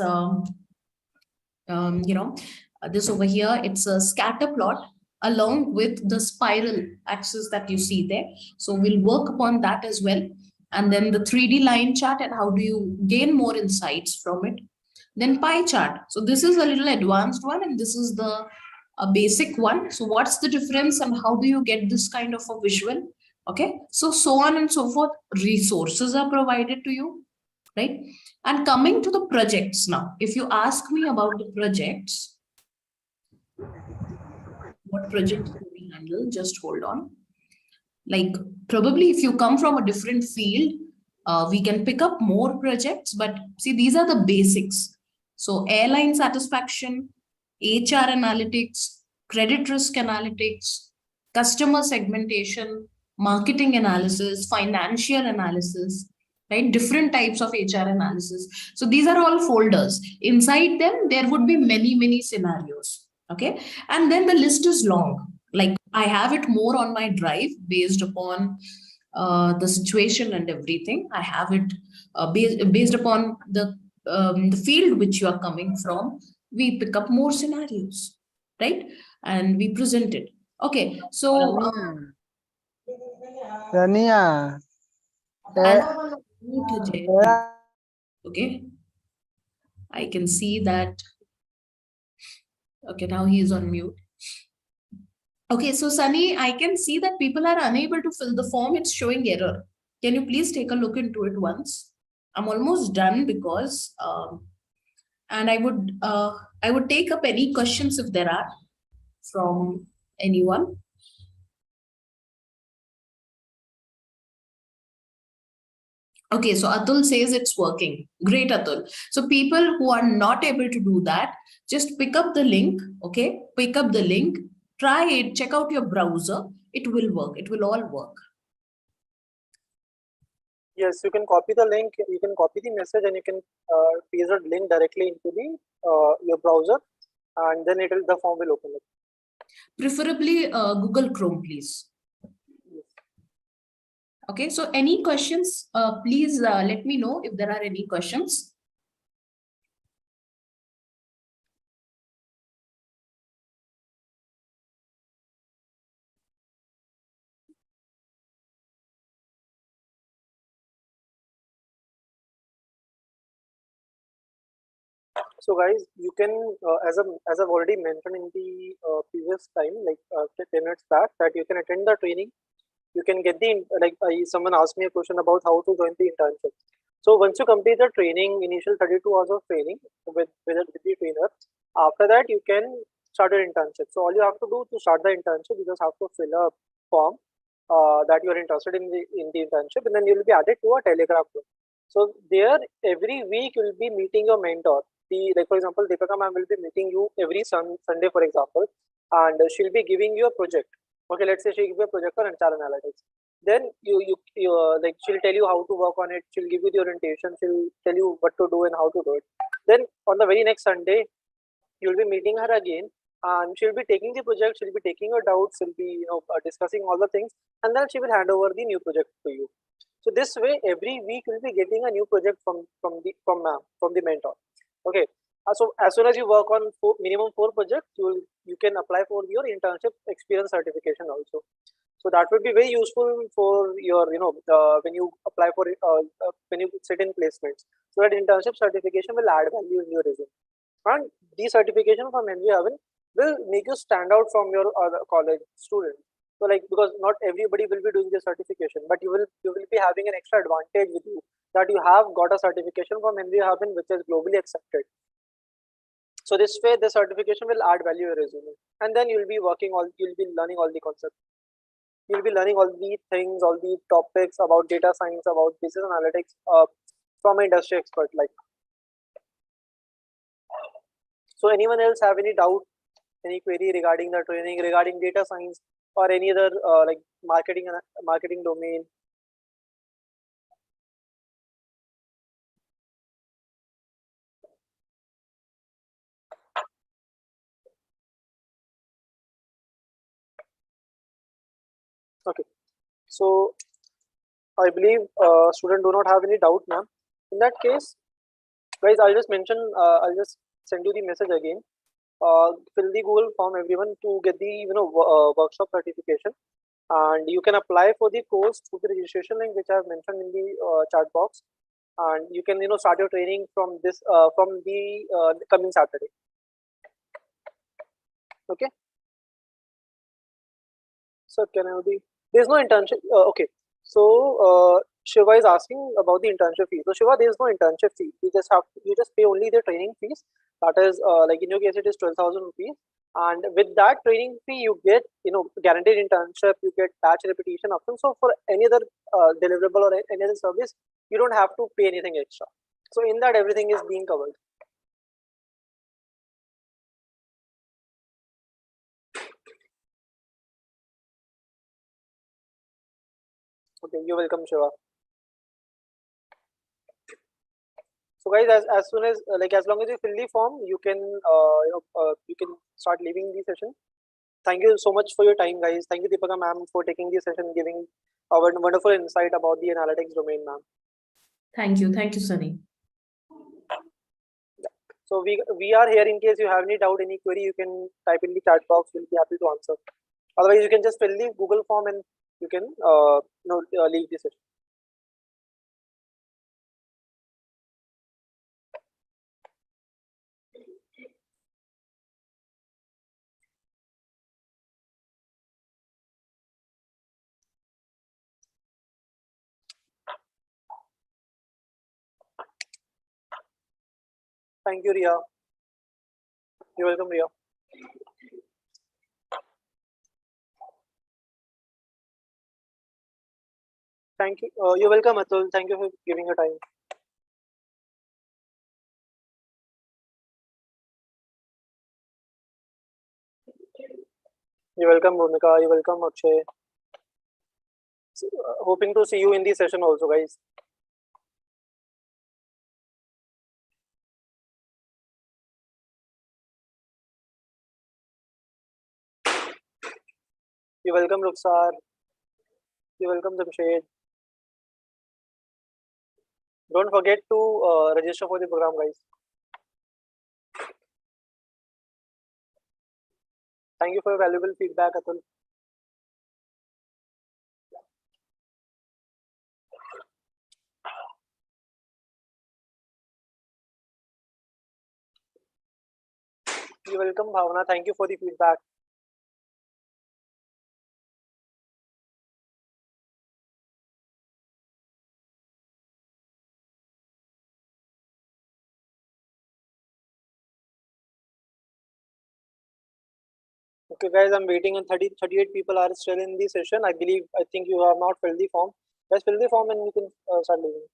this over here, it's a scatter plot along with the spiral axis that you see there. So we'll work upon that as well. And then the 3D line chart and how do you gain more insights from it. Then pie chart. So this is a little advanced one and this is the a basic one. So what's the difference and how do you get this kind of a visual? Okay, so on and so forth. Resources are provided to you, right? And coming to the projects now, if you ask me about the projects, what projects do we handle? Just hold on. Like probably if you come from a different field, we can pick up more projects, but see, these are the basics. So airline satisfaction, HR analytics, credit risk analytics, customer segmentation, marketing analysis, financial analysis, right? Different types of HR analysis. So these are all folders. Inside them, there would be many, many scenarios. Okay. And then the list is long. Like I have it more on my drive based upon the situation and everything. I have it based upon the field which you are coming from. We pick up more scenarios, right? And we present it. Okay, so okay, I can see that. Okay, now he is on mute. Okay, so Sunny, I can see that people are unable to fill the form. It's showing error. Can you please take a look into it once? I'm almost done because, and I would take up any questions if there are from anyone. Okay, so Atul says it's working. Great, Atul. So people who are not able to do that, just pick up the link, okay? Pick up the link, try it, check out your browser. It will work. It will all work. Yes, you can copy the link, you can copy the message and you can paste the link directly into the your browser and then the form will open up. Preferably Google Chrome, please. Okay, so any questions, please let me know if there are any questions. So guys, you can, as I've already mentioned in the previous time, like 10 minutes back, that you can attend the training. You can get the, someone asked me a question about how to join the internship. So once you complete the training, initial 32 hours of training with the trainer, after that you can start your internship. So all you have to do to start the internship, you just have to fill a form that you are interested in the internship, and then you will be added to a Telegram group. So there, every week you will be meeting your mentor. Like for example, Deepika ma'am will be meeting you every Sunday, for example, and she'll be giving you a project. Okay, let's say she gives you a project on HR analytics. Then you like she'll tell you how to work on it. She'll give you the orientation. She'll tell you what to do and how to do it. Then on the very next Sunday, you'll be meeting her again, and she'll be taking the project. She'll be taking your doubts. She'll be discussing all the things, and then she will hand over the new project to you. So this way, every week you'll be getting a new project from the mentor. Okay. So as soon as you work on minimum 4 projects, you can apply for your internship experience certification also. So that would be very useful for your when you apply for when you sit in placements. So that internship certification will add value in your resume, and the certification from Henry Harvin will make you stand out from your other college students. So like, because not everybody will be doing the certification, but you will be having an extra advantage with you that you have got a certification from Henry Harvin which is globally accepted. So this way, the certification will add value to your resume, and then you'll be learning all the concepts. you'll be learning all the things, all the topics about data science, about business analytics from an industry expert. Like, so anyone else have any doubt, any query regarding the training, regarding data science, or any other like marketing domain? Okay, so I believe students do not have any doubt, ma'am. In that case, guys, I'll just mention, I'll just send you the message again. Fill the Google form, everyone, to get the workshop certification, and you can apply for the course through the registration link which I have mentioned in the chat box, and you can start your training from this from the coming Saturday. Okay. So can I be? There's no internship. Okay. So Shiva is asking about the internship fee. So Shiva, there's no internship fee. You just pay only the training fees. That is like in your case it is 12,000 rupees. And with that training fee, you get guaranteed internship. You get batch repetition option. So for any other deliverable or any other service, you don't have to pay anything extra. So in that, everything is being covered. Okay, you're welcome, Shiva. So guys, as soon as as long as you fill the form, you can you can start leaving the session. Thank you so much for your time, guys. Thank you, Deepika ma'am, for taking the session, giving a wonderful insight about the analytics domain, ma'am. Thank you, Sunny. So we are here in case you have any doubt, any query, you can type in the chat box. We'll be happy to answer. Otherwise, you can just fill the Google form and you can leave the session. Thank you, Ria. You're welcome, Ria. Thank you. You're welcome, Atul. Thank you for giving your time. You're welcome, Bhumika. You're welcome, Akshay. Hoping to see you in the session also, guys. You're welcome, Ruksar. You're welcome, Jamshed. Don't forget to register for the program, guys. Thank you for your valuable feedback, Atul. You're welcome, Bhavana. Thank you for the feedback. Okay, guys, I'm waiting, and 38 people are still in the session. I think you have not filled the form. Guys, fill the form and you can start leaving.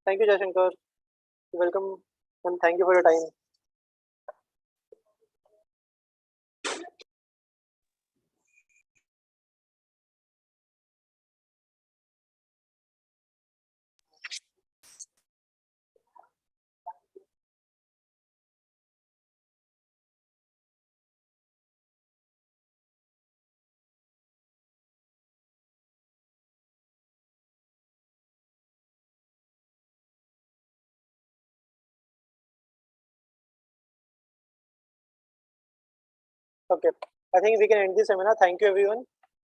Thank you, Jashankar. You're welcome, and thank you for your time. Okay, I think we can end the seminar. Thank you, everyone.